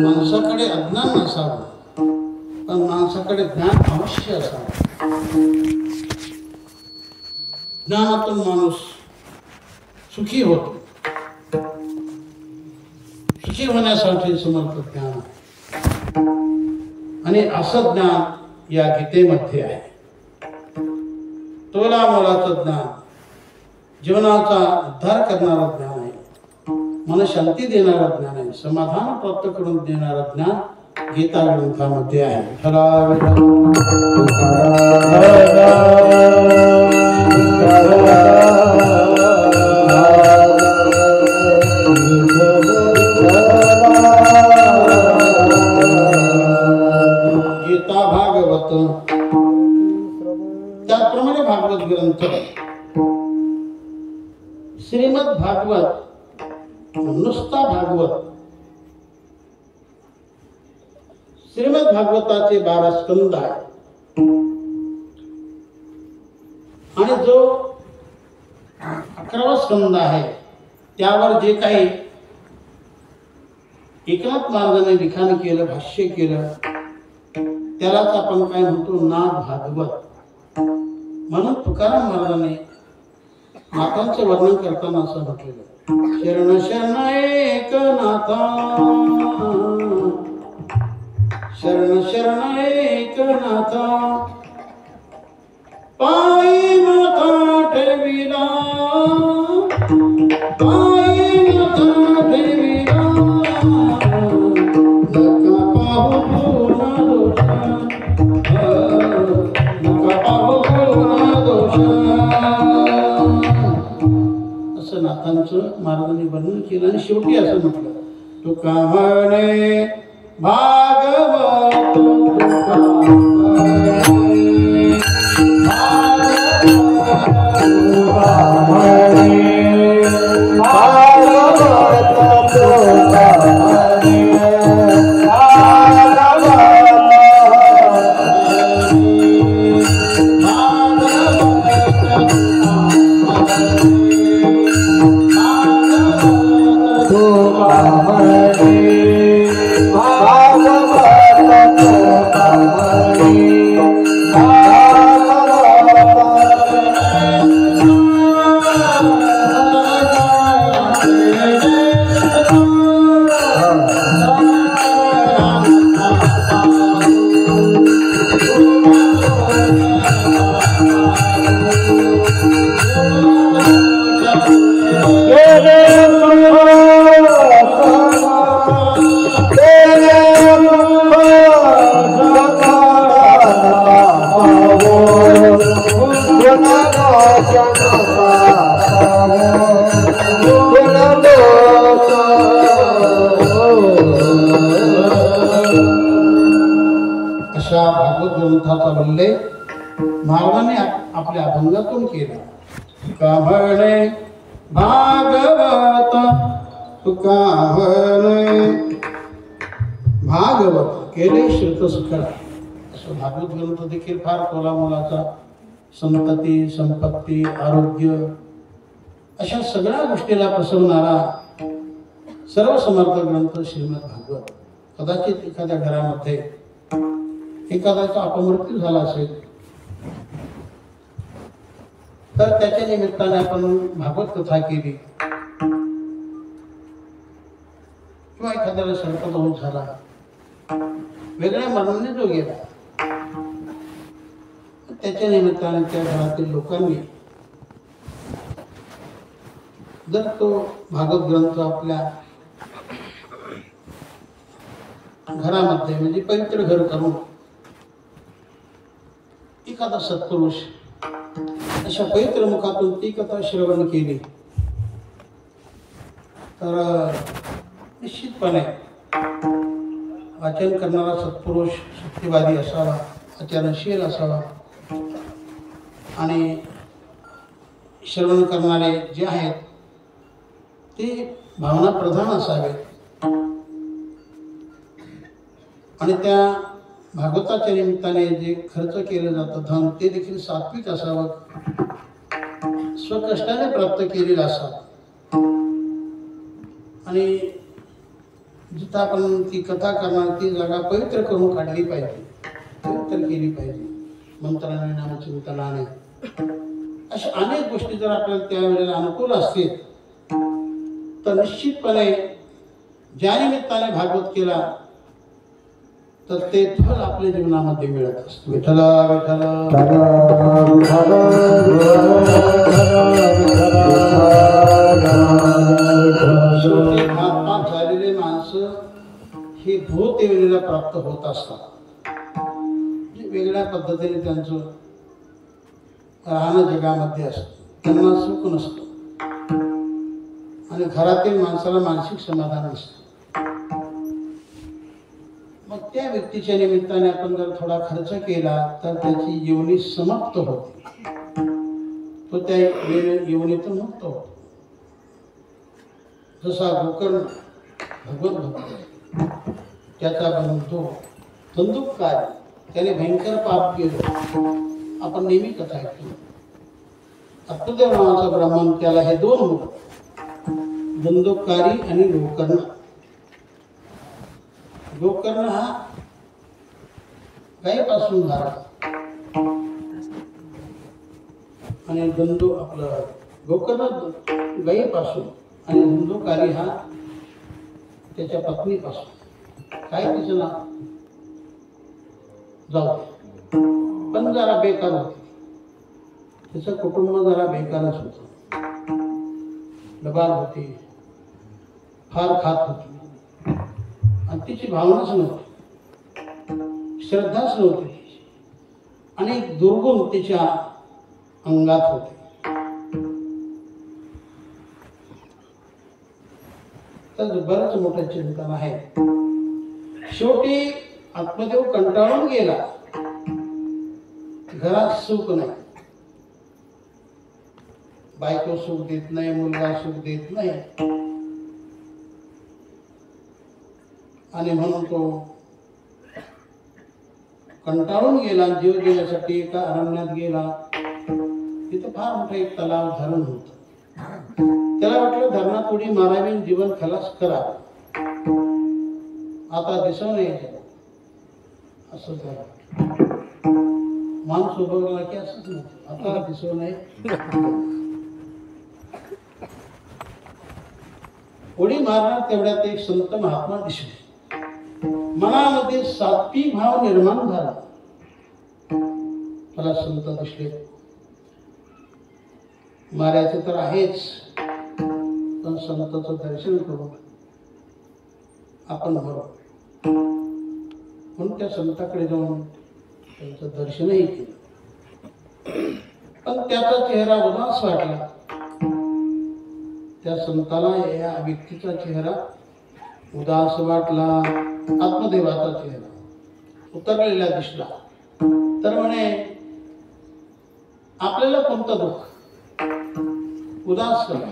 माणसाकडे अज्ञान नसावं पण माणसाकडे ज्ञान अवश्य असावं. ज्ञानातून माणूस सुखी होतो. सुखी होण्यासाठी समर्थ ज्ञान आहे आणि असं ज्ञान या गीतेमध्ये आहे. तोला मोलाचं ज्ञान, जीवनाचा उद्धार करणारं ज्ञान आहे, मन शांती देणारं ज्ञान आहे, समाधान प्राप्त करून देणारं ज्ञान गीता ग्रंथामध्ये आहे. श्रुता भागवत. त्याप्रमाणे भागवत ग्रंथ श्रीमद भागवत नुसता भागवत. श्रीमद भागवताचे 12 स्कंद आहे आणि जो 11वा स्कंद आहे त्यावर जे काही एकनाथ महाराजांनी लिखाण केलं, भाष्य केलं, त्यालाच आपण काय म्हणतो नाथ भागवत. म्हणून तुकाराम महाराजांनी नाथांचं वर्णन करताना असं म्हटलेलं, शरण शरण एकनाथा, शरण शरण एकनाथा, पायी माथा ठेविला, पायी माथा ठेविला, नका पाहू पूर्ण दोष, नका पाहू पूर्ण दोष. असं नाथांचं महाराजांनी वर्णन केलं आणि शेवटी असं म्हटलं, तुका म्हणे भागवत, तुका म्हणे अशा भागवत ग्रंथाचा उल्लेख महाराजांनी आपल्या अभंगातून केला. तुका म्हणे भागवत, तुका म्हणे भागवत केले श्रुतसुखळ. असं भागवत ग्रंथ देखील फार तोलामोलाचा, संतती, संपत्ती, आरोग्य अशा सगळ्या गोष्टीला पसरवणारा सर्व समर्थ ग्रंथ श्रीमद भागवत. कदाचित एखाद्या घरामध्ये एखाद्याचा अपमृत्यू झाला असेल तर त्याच्या निमित्ताने आपण भागवत कथा केली, किंवा एखाद्याला सर्पदंश झाला, वेगळ्या मरणाने जो गेला, त्याच्या निमित्ताने त्या घरातील लोकांनी जर तो भागवत ग्रंथ आपल्या घरामध्ये म्हणजे पवित्र घर करून एखादा सत्पुरुष अशा पवित्र मुखातून ती कथा श्रवण केली तर निश्चितपणे वाचन करणारा सत्पुरुष शक्तिवादी असावा, आचरणशील असावा आणि श्रवण करणारे जे आहेत ते भावना प्रधान असावेत आणि त्या भागवताच्या निमित्ताने जे खर्च केलं जातं धन ते देखील सात्विक असावं, स्वकष्टाने प्राप्त केलेलं असावं आणि जिथं आपण ती कथा करणार ती जागा पवित्र करून काढली पाहिजे, पवित्र केली पाहिजे, मंत्राने नामचिंतनाने. अशा अनेक गोष्टी जर आपल्याला त्यावेळेला अनुकूल असतील तर निश्चितपणे ज्या निमित्ताने भागवत केला तर ते फल आपल्या जीवनामध्ये मिळत असतं. विठ्ठल विठ्ठल घातपात झालेले माणसं हे भूत देवलीला प्राप्त होत असतात. वेगळ्या पद्धतीने त्यांचं राहणं जगामध्ये असतं, त्यांना सुख नसतं आणि घरातील माणसाला मानसिक समाधान नसतं. मग त्या व्यक्तीच्या निमित्ताने आपण जर थोडा खर्च केला तर त्याची योनी समाप्त होते, तो त्या योनीतून मुक्त होतो. जसा गोकर्ण भगवत भक्त त्याचा बंधू बंदूककार, त्याने भयंकर पाप केलं. आपण नेहमी कथा ऐकतो. अत्तदेव नावाचा ब्राह्मण, त्याला हे दोन मुलं, बंदूककारी आणि गोकर्ण. गोकर्ण हा गायीपासून झाला आणि बंदू आपलं गोकर्ण गायीपासून आणि बंदूककारी हा त्याच्या पत्नीपासून. काय तिचं नाव जाऊ दे, पण जरा बेकार होती. तिचं कुटुंब जरा बेकारच होतं. लबाड होती, फार खात होती आणि तिची भावनाच नव्हती, श्रद्धाच नव्हती आणि दुर्गुण तिच्या अंगात होते. तर बरंच मोठं चिंतन आहे. शेवटी आत्मदेव कंटाळून गेला. घरात सुख नाही, बायको सुख देत नाही, मुलगा सुख देत नाही आणि म्हणून तो कंटाळून गेला. जीव देण्यासाठी एका अरण्यात गेला. तिथं फार मोठं एक तलाव धरण होत. त्याला वाटलं धरणात उडी मारावी, जीवन खलास करावं. आता दिसव नाही असं झालं. माणूस उभं की असंच नाही, आता दिसव नाही. उडी मारणार तेवढ्यात एक संत महात्मा दिसले. मनामध्ये सात्विक भाव निर्माण झाला. मला संत दिसले. मारायचं तर आहेच, पण संतांचं दर्शन करू आपण बरोबर. म्हणून त्या संताकडे जाऊन त्यांचं दर्शनही केलं. पण त्याचा चेहरा उदास वाटला. त्या संताला या व्यक्तीचा चेहरा उदास वाटला. आत्मदेवाचा चेहरा उतरलेला दिसला. तर म्हणे, आपल्याला कोणतं दुःख, उदास करा.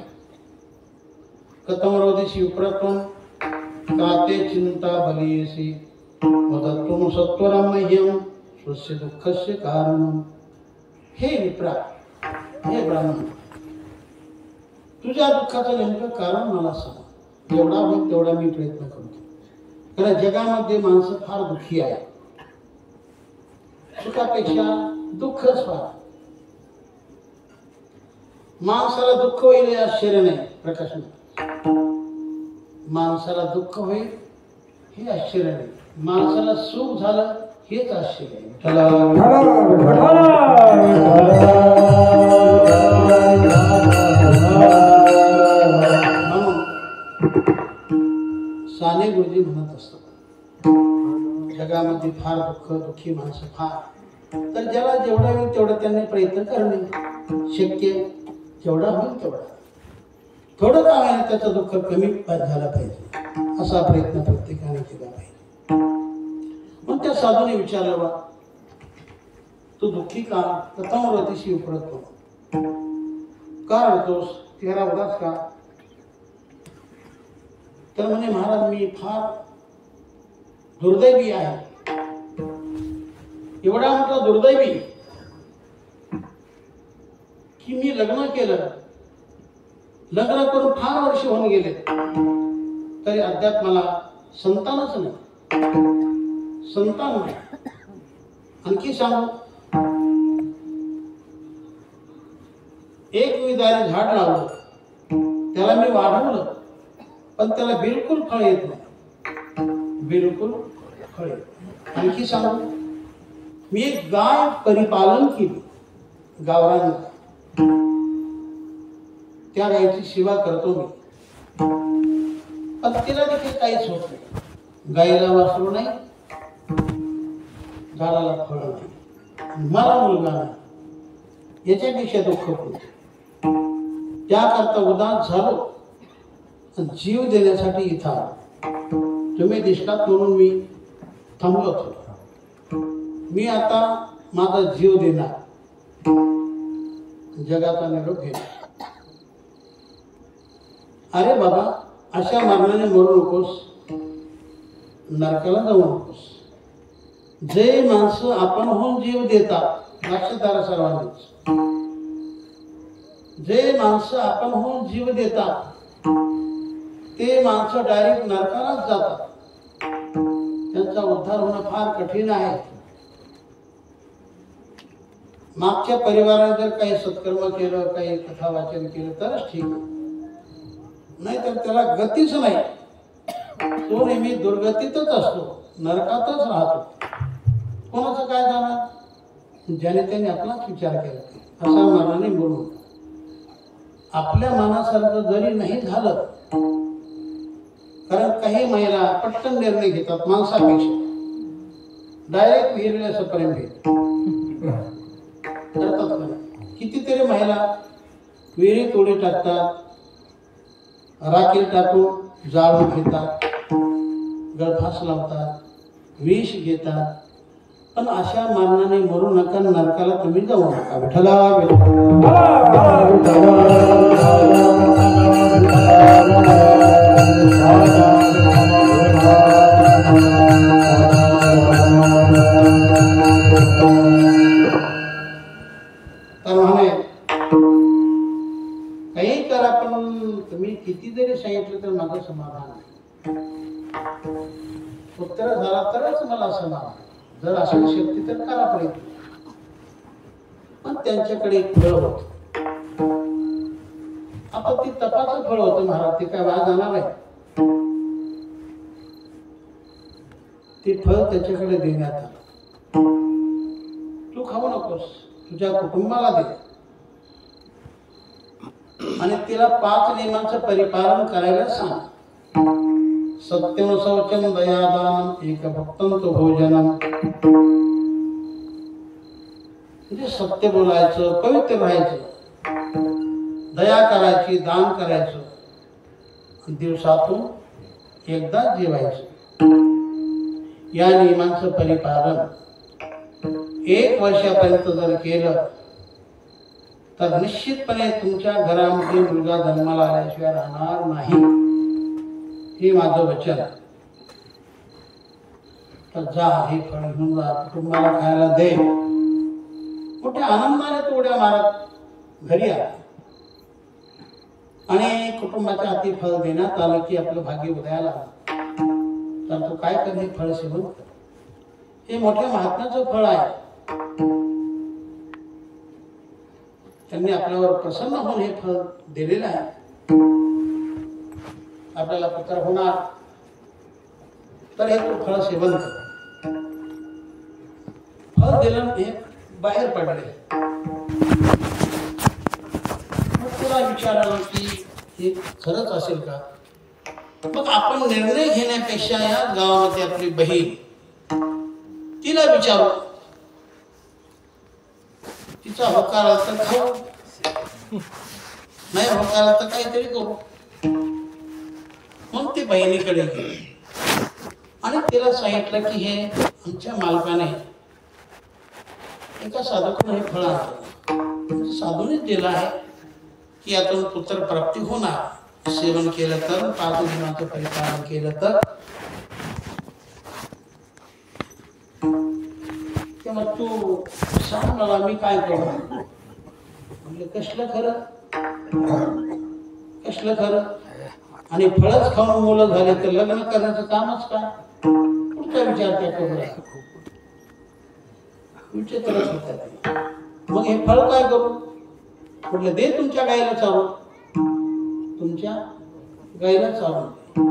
कथम रोदिसी विप्रत्वं काते चिंता बलीयसी वदत्वं सत्वरं मह्यं स्वस्य दुःखस्य कारणं. हे विप्रा, हे ब्राह्मण, तुझ्या दुःखाचं नेमकं कारण मला सांग. जेवढा होईल तेवढा मी प्रयत्न करतो. कारण जगामध्ये माणसं फार दुःखी आहे. सुखापेक्षा दुःखच फार. माणसाला दुःख होईल हे आश्चर्य नाही, प्रकाश नाही. माणसाला दुःख होईल हे आश्चर्य नाही. माणसाला सुख झालं हेच आश्चर्य आहे. म्हणून साने गुरुजी म्हणत असतात, जगामध्ये फार दुःख, दुःखी माणसं फार. तर ज्याला जेवढा होईल तेवढं त्यांनी प्रयत्न करणे शक्य, जेवढा होईल तेवढा. थोडं का आहे त्याचं दुःख कमी झालं पाहिजे, असा प्रयत्न प्रत्येकाने केला पाहिजे. मग त्या साधूने विचारलं, बा तू दुःखी का? कथम रोदिसी विप्रत्वं, का रडतोस? चेहरा उदास का? तर म्हणे, महाराज मी फार दुर्दैवी आहे. एवढा मोठा दुर्दैवी की मी लग्न केलं, लग्न करून फार वर्ष होऊन गेले, तरी अद्याप मला संतानच नाही. संतान नाही. आणखी सांगू, एक विदारी झाड लावलं, त्याला मी वाढवलं, पण त्याला बिलकुल फळ येत नाही. बिलकुल फळ येत नाही. आणखी सांगू, मी एक गाय परिपालन केली, गावरान. त्या गायीची सेवा करतो मी, पण तिला देखील काहीच होत नाही. गायीला वासरू नाही, झाडाला फळ नाही, मला मुलगा नाही. याच्यापेक्षा दुःख होते. त्याकरता उदास झालो, जीव देण्यासाठी इथं आलो. तुम्ही दिसलात म्हणून मी थांबलो थोडं. मी आता माझा जीव देणार, जगाचा निरोप घेणार. अरे बाबा, अशा मरणाने मरू नकोस, नरकाला जाऊ नकोस. जे माणसं आपण होऊन जीव देतात, लक्षात सर्वांनीच, जे माणसं आपण होऊन जीव देतात ते माणसं डायरेक्ट नरकालाच जातात. त्यांचा उद्धार होणं फार कठीण आहे. मागच्या परिवाराने जर काही सत्कर्म केलं, काही कथा वाचन केलं तरच ठीक, नाही तर त्याला गतीच नाही. तो नेहमी दुर्गतीतच असतो, नरकातच राहतो. कोणाचं काय जाणार? ज्याने त्याने आपलाच विचार केला. असा मनाने बोलू. आपल्या मनासारखं जरी नाही झालं, कारण काही महिला पटकन निर्णय घेतात माणसापेक्षा, डायरेक्ट विहिरीला करतात. कितीतरी महिला विहिरीत उडी टाकतात, राखेल टाकून जाळून घेतात, गळफास लावतात, विष घेतात. पण अशा मारणाने मरू नका, नरकाला तुम्ही जाऊ नका. विठ्ठला तर म्हणे काही करा, पण तुम्ही किती जरी सांगितलं तर माझं समाधान नाही. उत्तर झाला तरच मला समाधान. जर असेल शक्ती तर करा प्रयत्न. पण त्यांच्याकडे एक फळ होत. आता ती तपाचं फळ होतं महाराज, ते काय वाया जाणार आहे. ते फळ त्याच्याकडे देण्यात आलं. तू खाऊ नकोस, तुझ्या कुटुंबाला दे. आणि तिला 5 नियमांचं परिपालन करायला सांग. सत्यम शौचम दयादानम एक भक्तम तो भोजनम. म्हणजे सत्य बोलायचं, पवित्र राहायचं, दया करायची, दान करायचं, दिवसातून एकदा जेवायचं. या नियमांचं परिपालन 1 वर्षापर्यंत जर केलं तर निश्चितपणे तुमच्या घरामध्ये मुलगा जन्माला आल्याशिवाय राहणार नाही. हे माझं वचन. तर जा, हे फळ घेऊन जा, कुटुंबाला खायला दे. मोठ्या आनंदाने तो उड्या मारत घरी आला. आणि कुटुंबाच्या हाती फळ देण्यात आलं की आपलं भाग्य उदयाला आलं. तर तो काय कर, हे फळ सेवन कर. हे मोठ्या महात्म्याचं फळ आहे. त्यांनी आपल्यावर प्रसन्न होऊन हे फळ दिलेलं आहे. आपल्याला पुत्र होणार तर हे तू फळ सेवन कर. फळ दिलं, हे बाहेर पडले. मग तुला विचारायला की हे खरंच असेल का? मग आपण निर्णय घेण्यापेक्षा या गावामध्ये आपली बहीण, तिला विचारू. तिचा होकार आला तर खाऊ, नाही होकार आला तर काहीतरी करू. मग ती बहिणीकडे गेली आणि तिला सांगितलं की हे आमच्या मालकाने एका साधूकडून हे फळ आणलं. साधूनेच दिलं आहे की यातून पुत्र प्राप्ती होणार. सेवन केलं तर, 5 नियमांचं परिपालन केलं तर. मग तू सांग मला, मी काय करू? म्हणजे कसलं खरं, कसलं खरं? आणि फळच खाऊन मुलं झाले तर लग्न करण्याचं कामच काय? पुढचा विचार काय करू? विचित्रच होतात. मग हे फळ काय करू? म्हटलं दे तुमच्या गाईला चालू, तुमच्या गाईला चालू.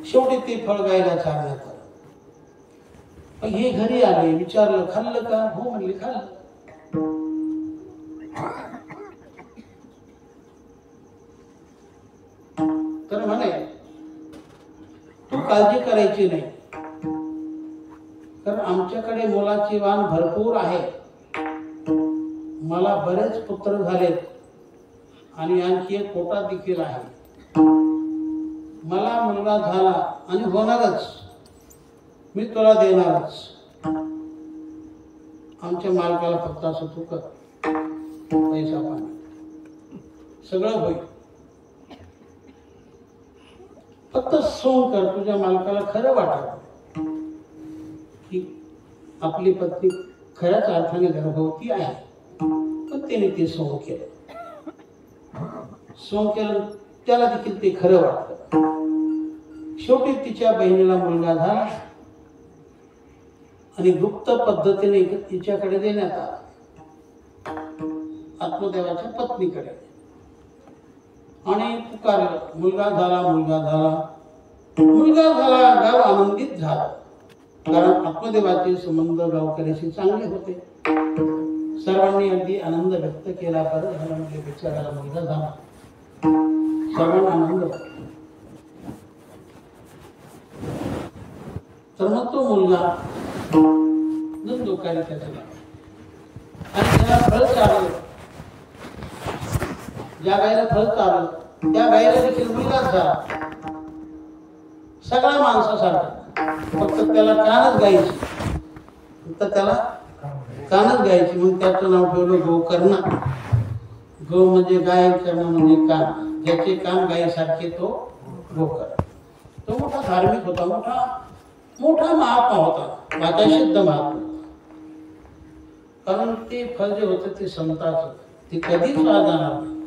शेवटी ते फळ गाईला चालण्यात आलं. मग हे घरी आले, विचारलं खाल्लं का? हो म्हणले खाल्लं. तर म्हणे तू काळजी करायची नाही, कारण आमच्याकडे मुलाची वाण भरपूर आहे. मला बरेच पुत्र झालेत आणि आणखी एक पोटा देखील आहे. मला मुलगा झाला आणि होणारच. मी तुला देणारच, आमच्या मालकाला फक्त असं तू कर, पैसा पाणी सगळं होईल, फक्त सोंग कर. तुझ्या मालकाला खरं वाटत की आपली पत्नी खऱ्याच अर्थाने गर्भवती आहे, पण त्याने ते सोंग केलं. सोंग केलं त्याला देखील ते खरं वाटतं. शेवटी तिच्या बहिणीला मुलगा झाला आणि गुप्त पद्धतीने तिच्याकडे देण्यात आला, आत्मदेवाच्या पत्नीकडे. आणि पुकारलं, मुलगा झाला, मुलगा झाला, मुलगा झाला. गाव आनंदित झाला, कारण आत्मदेवाचे संबंध गावकऱ्याशी चांगले होते. सर्वांनी अगदी आनंद व्यक्त केला. बरं झालं म्हणजे बिचाराला मुलगा झाला, सर्वांना आनंद झाला. तर मग तो मुलगा धुंदुकारी त्याचं नाव, आणि त्याला फळ चाललं, ज्या गायला फळ चाललं त्या गायला देखील मुलगाच झाला, सगळ्या माणसासारखा, फक्त त्याला कानच गायची, फक्त त्याला कानच गायची. मग त्याचं नाव ठेवलं गोकर्ण. गो म्हणजे गाय, कर्ण म्हणजे कान, ज्याचे कान गायीसारखे तो गोकर्ण. तो मोठा धार्मिक होता, मोठा महात्मा होता, माझा सिद्ध महात्मा. कारण ते फळ जे होतं ते संताचं, ते कधीच जाणार नाही.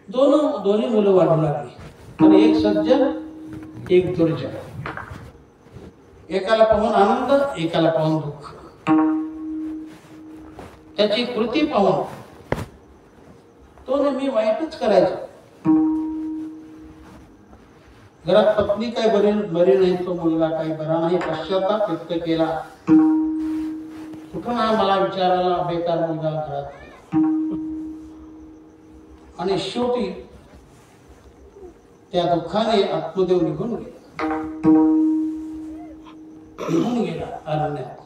दोन्ही मुलं वाढू लागली, पण एक सज्जन एक दुर्जन, एकाला पाहून आनंद, एकाला पाहून दुःख. त्याची कृती पाहून तो नेहमी वाईटच करायचा. घरात पत्नी काय बरी नाही, तो मुलगा काही बरा नाही, पश्चाताप व्यक्त केला. कुठून हा मला विचारायला बेकार मुलगा घरात. आणि शेवटी त्या दुःखाने आत्मदेव निघून गेला अरण्यात.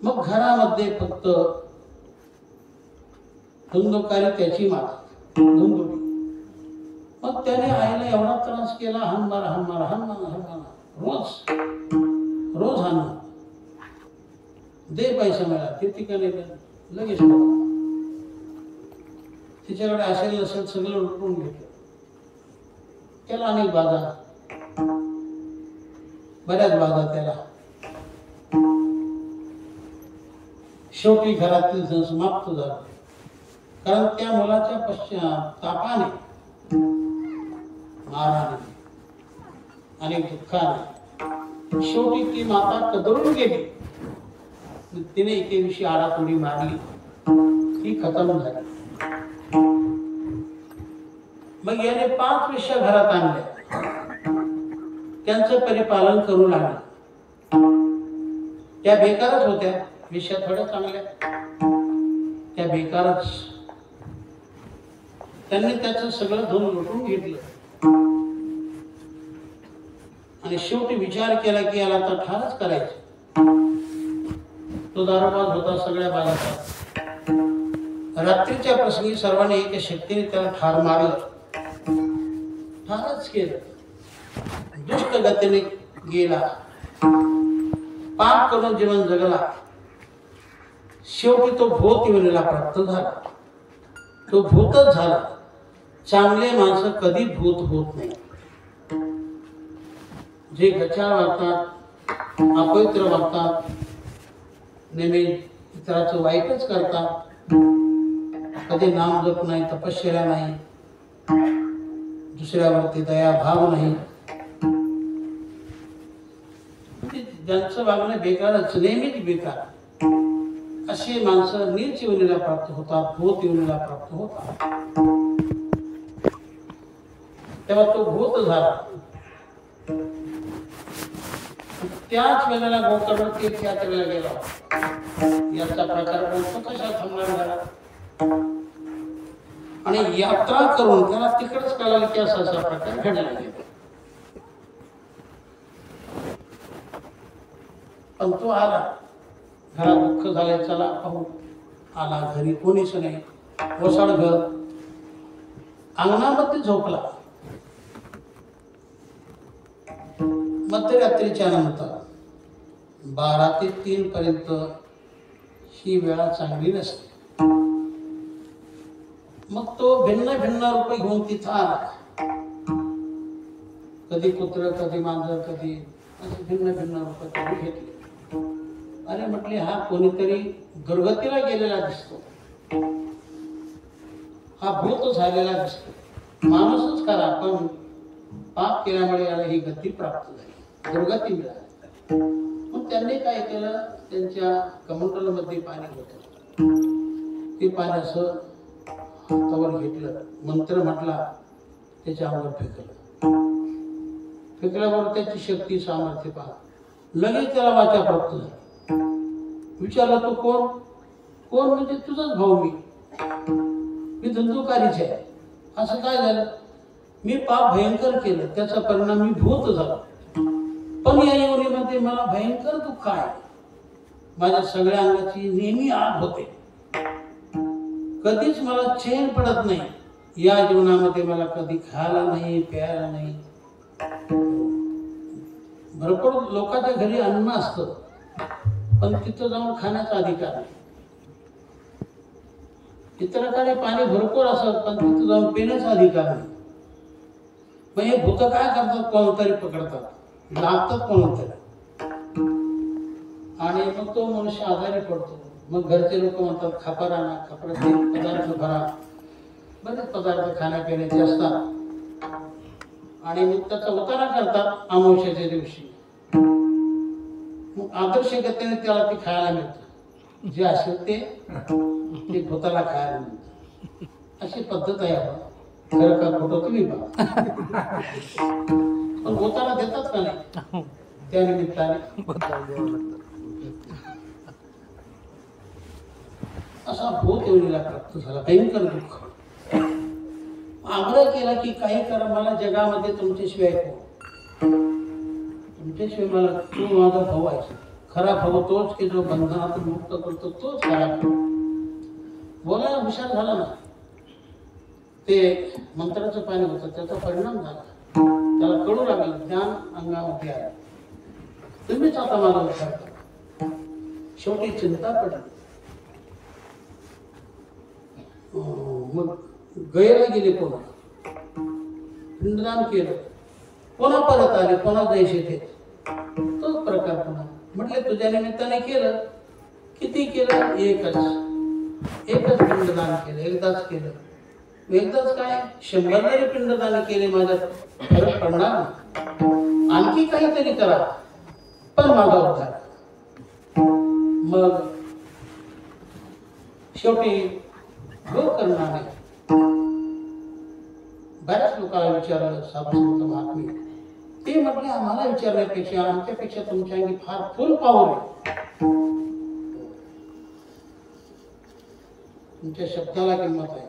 मग घरामध्ये फक्त धुंदुकारी त्याची माता धुंदुकी. मग त्याने आईला एवढा त्रास केला, हनमार हनमार हनमार हनमार, रोज हाणमार. दे पैसा मिळाला ते ठिकाणी लगेच तिच्याकडे असेल नसेल सगळं लुटून घेतलं. त्याला अनेक बाधा, बऱ्याच बाधा त्याला. शेवटी घरातील जण समाप्त झालं, कारण त्या मुलाच्या पश्चातापाने, माराने, अनेक दुःखाने शेवटी ती माता कदरून गेली. तिने एके दिवशी आडातोडी मारली, ती खतम झाली. मग याने 5 वेश्या घरात आणल्या, त्यांचं परिपालन करू लागले. त्या बेकारच होत्या, वेश्या थोड्या चांगल्या, त्या बेकारच. त्यांनी त्याचं सगळं धन लुटून घेतलं. आणि शेवटी विचार केला की याला तर ठारच करायचं. तो दारोबाज होता, सगळ्या बाजारात. रात्रीच्या प्रसंगी सर्वांनी एका शक्तीने त्याला ठार मारलं, ठारच केलं. दुष्ट गतीने गेला, पाप करून जीवन जगला. शेवटी तो भूत योनीला प्राप्त झाला, तो भूतच झाला. चांगले माणसं कधी भूत होत नाही. जे गचाळ वागतात, अपवित्र वागतात, नेहमी इतराचं वाईटच करतात, कधी नाम जप नाही, तपश्चर्या नाही, दुसऱ्यावरती दया भाव नाही, ज्यांचं वागणं बेकारच, नेहमीच बेकार, अशी माणसं नीच योनीला प्राप्त होतात, भूत योनीला प्राप्त होतात. तेव्हा तो भूत झाला. त्याच वेळेला गोकर्ण तीर्थयात्रेला गेला. याचा प्रकार बोलतो कशा थांबणार झाला. आणि यात्रा करून त्याला तिकडेच कळालं की असा प्रकार घडला गेला. पण तो आला, घरात दुःख झाले, चला पाहू. आला, घरी कोणीच नाही, ओसाड घर, अंगणामध्ये झोपला. मध्यरात्रीच्या नंतर 12 ते 3 पर्यंत ही वेळा चांगली नसते. मग तो भिन्न भिन्न रूप घेऊन तिथं आला. कधी कुत्र, कधी मांजर, कधी असे भिन्न भिन्न रूप त्याने घेतले. अरे म्हटले, हा कोणीतरी दुर्गतीला गेलेला दिसतो, हा भूत झालेला दिसतो. माणूसच खरा, पण पाप केल्यामुळे याला ही गती प्राप्त झाली, दुर्गती मिळाली. मग त्यांनी काय केलं, त्यांच्या कमंडलमध्ये पाणी होतं, ते पाणी असं हातावर घेतलं, मंत्र म्हटला, त्याच्या अंगावर फेकलं. फेकल्यावर त्याची शक्ती, सामर्थ्य पहा, लगेच त्याला वाचा प्राप्त झाली. विचारला, तो कोण? कोण म्हणजे तुझाच भाऊ, मी धंदुकारीच आहे. असं काय झालं? मी पाप भयंकर केलं, त्याचा परिणाम मी भूत झालो, पण या योनीमध्ये मला भयंकर दुःख आहे. माझ्या सगळ्या अंगाची नेहमी आग होते, कधीच मला चैन पडत नाही. या जीवनामध्ये मला कधी खायला नाही, प्यायला नाही. भरपूर लोकांच्या घरी अन्न असतं, पण तिथं जाऊन खाण्याचा अधिकार नाही. इतरांकडे पाणी भरपूर असत, पण तिथं जाऊन पिण्याचा अधिकार नाही. मग हे भूत काय करतात, कोणतरी पकडतात, लागतात कोणतरी, आणि मग तो मनुष्य आजारी पडतो. मग घरचे लोक म्हणतात, खापर आणा, खापराचे पदार्थ भरा, बरेच पदार्थ खाण्यापिण्याचे असतात, आणि मग त्याचा उतारा करतात अमावस्येच्या दिवशी. मग आदर्श गतीने त्याला ते खायला मिळतं, जे असेल ते भूताला खायला मिळतं. अशी पद्धत आहे. आपण खरं का खोटं तुम्ही पहा, पण भूताला देतात का नाही त्या निमित्ताने. असा भूत योनीला प्राप्त झाला, भयंकर दुःख. आग्रह केला की काही करा, मला जगामध्ये तुमच्याशिवाय कोण, तुमच्याशिवाय मला, तू माझा भाऊ आहे, खरा भाऊ तोच की जो बंधनात मुक्त करतो, तोच खरा भाऊ. बोलायला हुशार झाला ना. ते मंत्राचं पाणी होतं, त्याचा परिणाम झाला, त्याला कळू लागलं, ज्ञान अंगामध्ये आलं, तुम्हीच आता माझा विचार करा. शेवटी चिंता पडली. मग गयला गेले, कोणा पिंडदान केलं, कोणा परत आले, कोणा जैसे ते तोच प्रकार पुन्हा. म्हटले, तुझ्या निमित्ताने केलं, किती केलं, एकच पिंडदान केलं, एकदाच केलं. एकदाच काय, 100 जरी पिंडदान केले माझ्यात फरक पडणार नाही. आणखी काहीतरी करा, पण माझा उद्धार. मग शेवटी करणार नाही. बऱ्याच लोकांना विचारलं, साधू संत महात्मे, ते म्हटले, आम्हाला विचारण्यापेक्षा आमच्यापेक्षा तुमच्या अंगी फार फुल पॉवर आहे, तुमच्या शब्दाला किंमत आहे.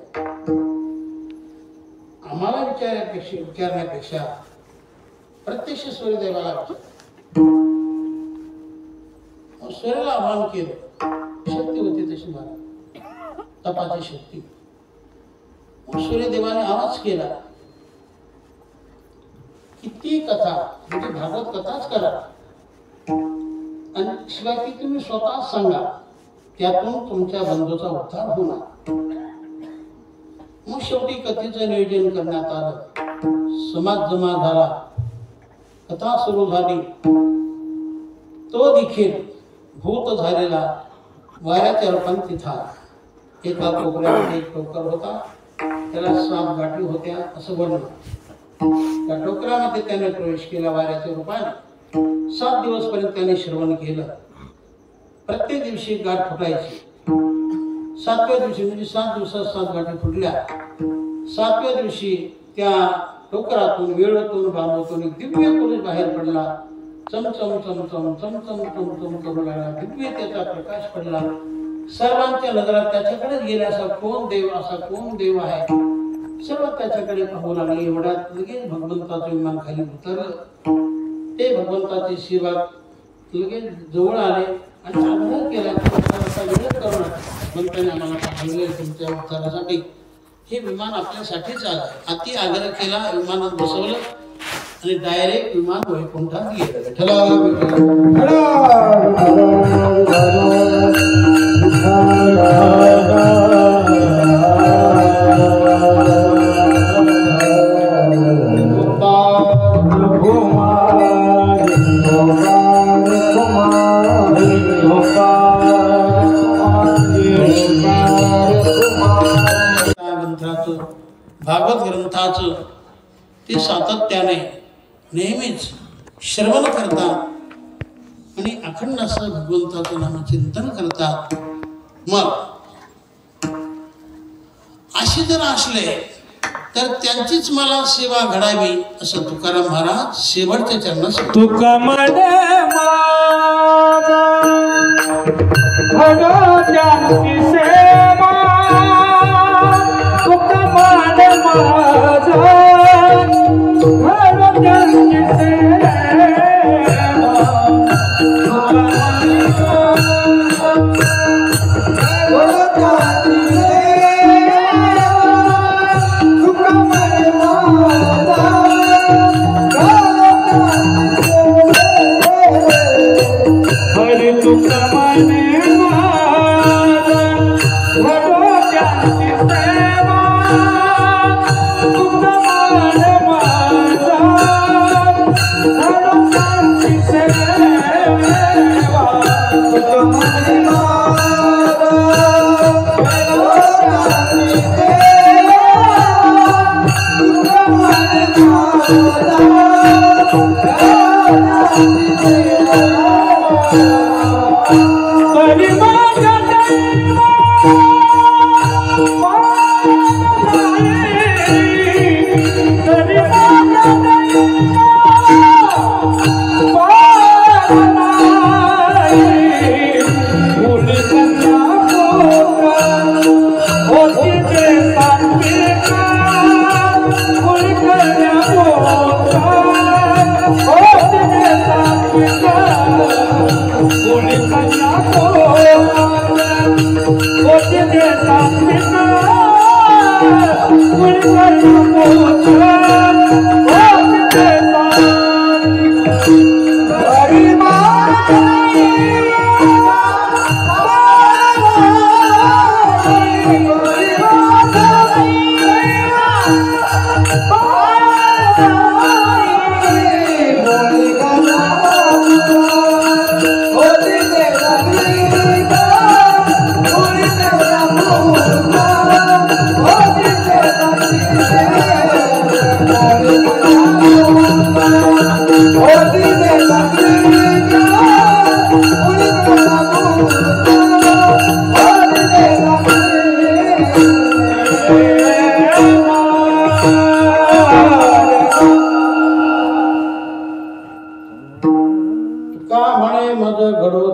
आम्हाला विचारण्यापेक्षा प्रत्यक्ष सूर्यदेवाला विचार. सूर्याला आव्हान केलं, शक्ती होती तशी मला, तपाची शक्ती. सूर्यदेवाने आवाज केला, किती कथा म्हणजे भागवत कथाच करा, आणि शिवाय ती तुम्ही स्वतः सांगा, त्यातून तुमच्या बंधूचा उद्धार होणार. मग शेवटी कथेचं नियोजन करण्यात आलं, समाज जमा झाला, कथा सुरू झाली. तो देखील भूत झालेला वाऱ्याच्या रूपाने तिथं आला. एका कोपऱ्यामध्ये एक टोकर होता, त्याला 7 गाठी होत्या असं वर्णन. त्या टोकरामध्ये त्याने प्रवेश केला वाऱ्याच्या रूपाने. 7 दिवसपर्यंत त्याने श्रवण केलं. प्रत्येक दिवशी गाठ फुटायची. 7व्या दिवशी म्हणजे 7 दिवसात 7 गाठी फुटल्या. 7व्या दिवशी त्या टोकरातून, वेळातून, बांबूतून एक दिव्य पुरुष बाहेर पडला. चमचम चमचम चमचम चमचम करू लागला. दिव्य त्याचा प्रकाश पडला. सर्वांच्या नजरात त्याच्याकडेच गेल्या. असा कोण देव आहे. सर्व त्याच्याकडे पाहू लागले. एवढ्यात लगेच भगवंताचं विमान खाली उतरलं. ते भगवंताचे शिवात लगेच जवळ आले आणि आग्रह केला, वेळ करू नका. भगवंताने आम्हाला पाठवले तुमच्या उद्धारासाठी. हे विमान आपल्यासाठीच आलं. अति आग्रह केला, विमानात बसवलं आणि डायरेक्ट विमान वैकुंठात गेलं. विठ्ठला ग्रंथाचं भागवत ग्रंथाचं ते सातत्याने नेहमीच श्रवण करतात आणि अखंड असं भगवंताचं नामचिंतन करतात. मग अशी जर असले तर त्यांचीच मला सेवा घडावी असं तुकाराम महाराज शेवटच्या चरणात तुका म्हणे त्यांची सेवा तुका म्हणे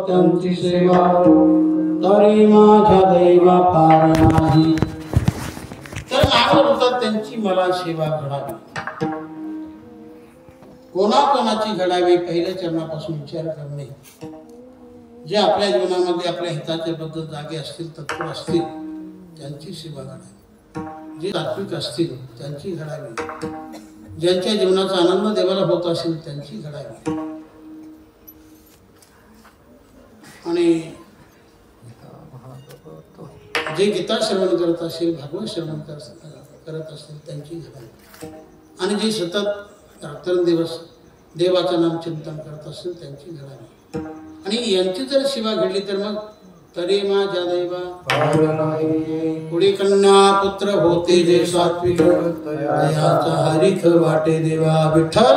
त्यांची सेवा तरी माझ्या दैवा पार नाही. तर नागर होतात त्यांची मला सेवा घडावी. कोणाकोणाची घडावी पहिल्या चरणापासून विचार करणे. जे आपल्या जीवनामध्ये आपल्या हिताच्या बद्दल जागे असतील, तत्व असतील, त्यांची सेवा घडावी. जे तात्विक असतील त्यांची घडावी. ज्यांच्या जीवनाचा आनंद देवाला होत असेल त्यांची घडावी. आणि जे गीता श्रवण करत असेल, भागवत श्रवण करत असेल त्यांची घडावी. आणि जे सतत रात्रंदिवस देवाचं नाम चिंतन करत असेल त्यांची घडावी. आणि यांची जर सेवा घडली तर मग तरी माझ्या दैवा पुढे कन्या पुत्र होते जे सात्विक दयाचा हरिख वाटे देवा. विठ्ठल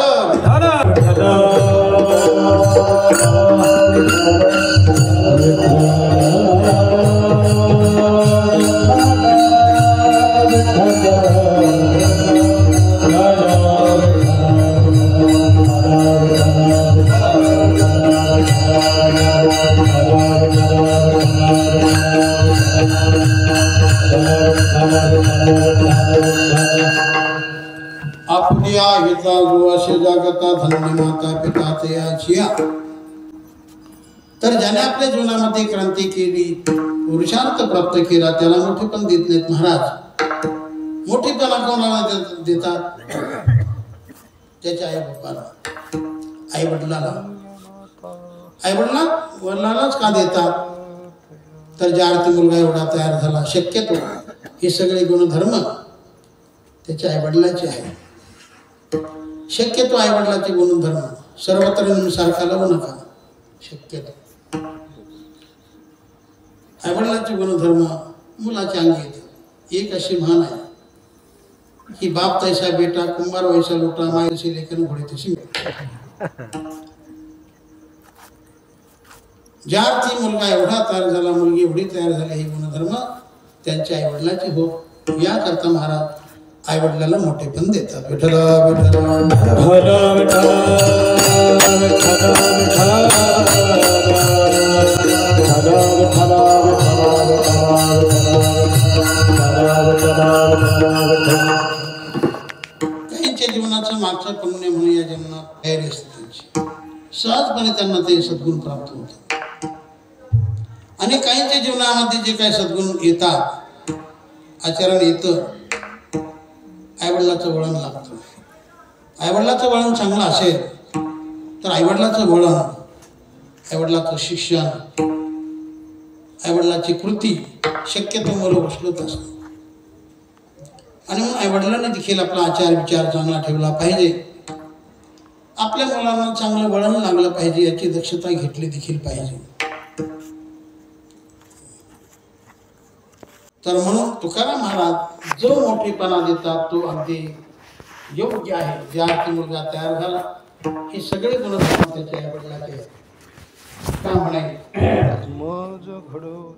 आपल्या हिता जो असे जागता धन्य माता पिता ते आचिया. तर ज्याने आपल्या जीवनामध्ये क्रांती केली, पुरुषार्थ प्राप्त केला, त्याला मोठेपण देत नाहीत महाराज. मोठेपणा कोणाला देतात? त्याच्या आई-बापाला, वडिलांनाच का देतात? तर ज्या अर्थी मुलगा एवढा तयार झाला, शक्यतो हे सगळे गुणधर्म त्याच्या आईवडिलाचे आहे. शक्यतो आईवडिलाचे गुणधर्म सर्वत्र सारखा लावू नका. शक्यतो आईवडिलाचे गुणधर्म मुलाच्या अंगी येतात. एक अशी म्हण आहे की बाप तैसा बेटा, कुंभार वैसा लोटा, मायेशी लेखन घोडे तशी. ज्या अर्थी मुलगा एवढा तयार झाला, मुलगी एवढी तयार झाली, हे गुणधर्म त्यांच्या आईवडिलाचे हो. याकरता महाराज आईवडिलाला मोठेपण देतात. विठ्ठला विठ्ठला काहींच्या जीवनाचं मागचं पुण्य म्हणून या जीवनात तयारी असते त्यांची. सहजपणे त्यांना ते सद्गुण प्राप्त होतात. आणि काहींच्या जीवनामध्ये जे काही सद्गुण येतात, आचरण येतं, आईवडिलाचं वळण लागतं. आईवडिलाचं वळण चांगलं असेल तर आईवडिलाचं वळण, आईवडिलाचं शिक्षण, आईवडिलाची कृती शक्यतो मुलं उचलत असतात. आणि म्हणून आईवडिलांनी देखील आपला आचार विचार चांगला ठेवला पाहिजे. आपल्या मुलांना चांगलं वळण लागलं पाहिजे, याची दक्षता घेतली देखील पाहिजे. तर म्हणून तुकाराम महाराज जो मोठेपणा देतात तो अगदी योग्य आहे. ज्या अर्थी मुलगा तयार झाला, हे सगळे गुणधर्म त्याच्या आईवडिलाचे आहेत. का म्हणे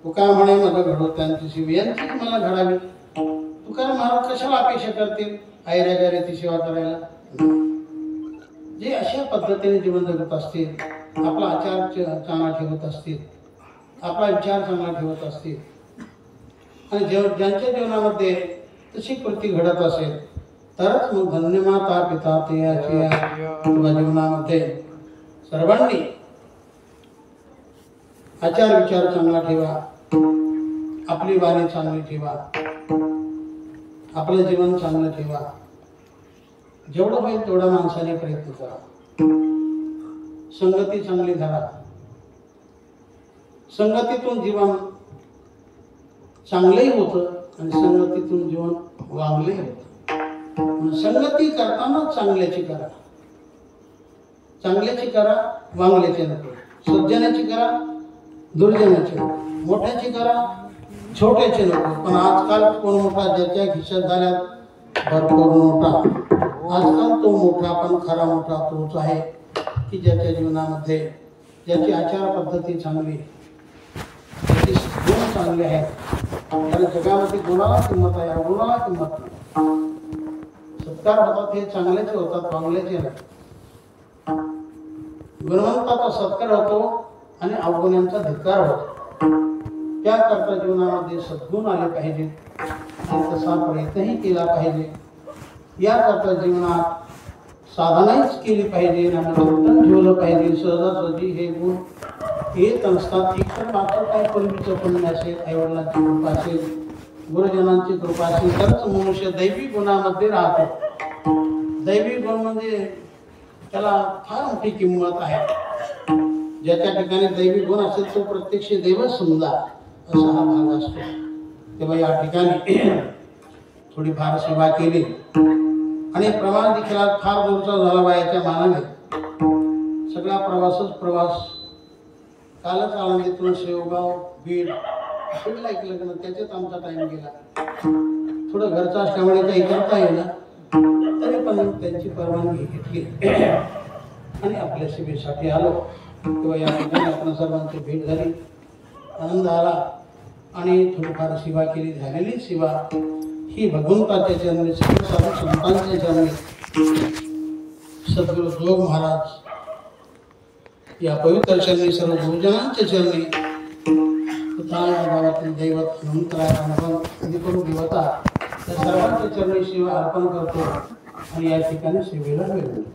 तुका म्हणे मग घडो त्यांची सेवा, यांची मला घडावी. तुकाराम महाराज कशाला अपेक्षा करतील आयऱ्या गाऱ्याची सेवा करायला? जे अशा पद्धतीने जीवन जगत असतील, आपला आचार चांगला ठेवत असतील, आपला विचार चांगला ठेवत असतील, आणि ज्यांच्या जीवनामध्ये तशी कृती घडत असेल, तरच मग धन्यमाता पिता ते जीवनामध्ये सर्वांनी आचार विचार चांगला ठेवा, आपली वाणी चांगली ठेवा, आपलं जीवन चांगलं ठेवा. जेवढं होईल तेवढा माणसाने प्रयत्न करा. संगती चांगली धरा. संगतीतून जीवन चांगलंही होतं आणि संगतीतून जीवन वांगलंही होतं. संगती करताना चांगल्याची करा, चांगल्याची करा, वांगल्याची नको. सज्जनाची करा, दुर्जनाची नको. मोठ्याची करा, छोट्याची नको. पण आजकाल कोण मोठा, ज्याच्या खिशात झाल्यात भरपूर मोठा. आजकाल तो मोठा, पण खरा मोठा तोच आहे की ज्याच्या जीवनामध्ये ज्याची आचार पद्धती चांगली, त्याचे गुण चांगले आहेत. कारण जगामध्ये गुणाला किंमत आहे, अवगुणाला किंमत नाही. सत्कार होतात हे चांगल्याचे होतात, वांगल्याचे नाही. गुणवंताचा सत्कार होतो आणि अवगुण्यांचा धिक्कार होतो. त्याकरता जीवनामध्ये सद्गुण आले पाहिजेत आणि तसा प्रयत्नही केला पाहिजे. याकरता जीवनात साधनाच केली पाहिजे, नामकीर्तन ठेवलं पाहिजे. सहजासहजी हे गुण येत नसतात. इतर मात्र काही पूर्वीचं पुण्य असेल, आईवडिलांची कृपा असेल, गुरुजनांची कृपा असेल, तरच मनुष्य दैवी गुणामध्ये राहतो. दैवी गुण म्हणजे त्याला फार मोठी किंमत आहे. ज्याच्या ठिकाणी दैवी गुण असेल तो प्रत्यक्ष देवच समजा, असा हा भाग असतो. तेव्हा या ठिकाणी थोडीफार सेवा केली आणि प्रवास देखील फार दूरचा झाला वयाच्या मानाने. सगळा प्रवास. कालच आळंदीतून शेवगाव, बीडला एक लग्न, त्याच्यात आमचा टाइम गेला. थोडं घरचं असल्यामुळे काही करता येईना, तरी पण त्यांची परवानगी घेतली आणि आपल्या सेवेसाठी आलो. तेव्हा या ठिकाणी आपण सर्वांची भेट झाली, आनंद आला आणि थोडीफार सेवा केली. झालेली सेवा ही भगवंताच्या चरणी, साधू संतांच्या चरणी, सद्गुरू जोग महाराज या पवित्र चरणी, सर्व गुरुजनांच्या चरणी, तथा या गावातील दैवत हनुमंतराय देवता या सर्वांच्या चरणी सेवा अर्पण करतो आणि या ठिकाणी सेवेला वेळ देतो.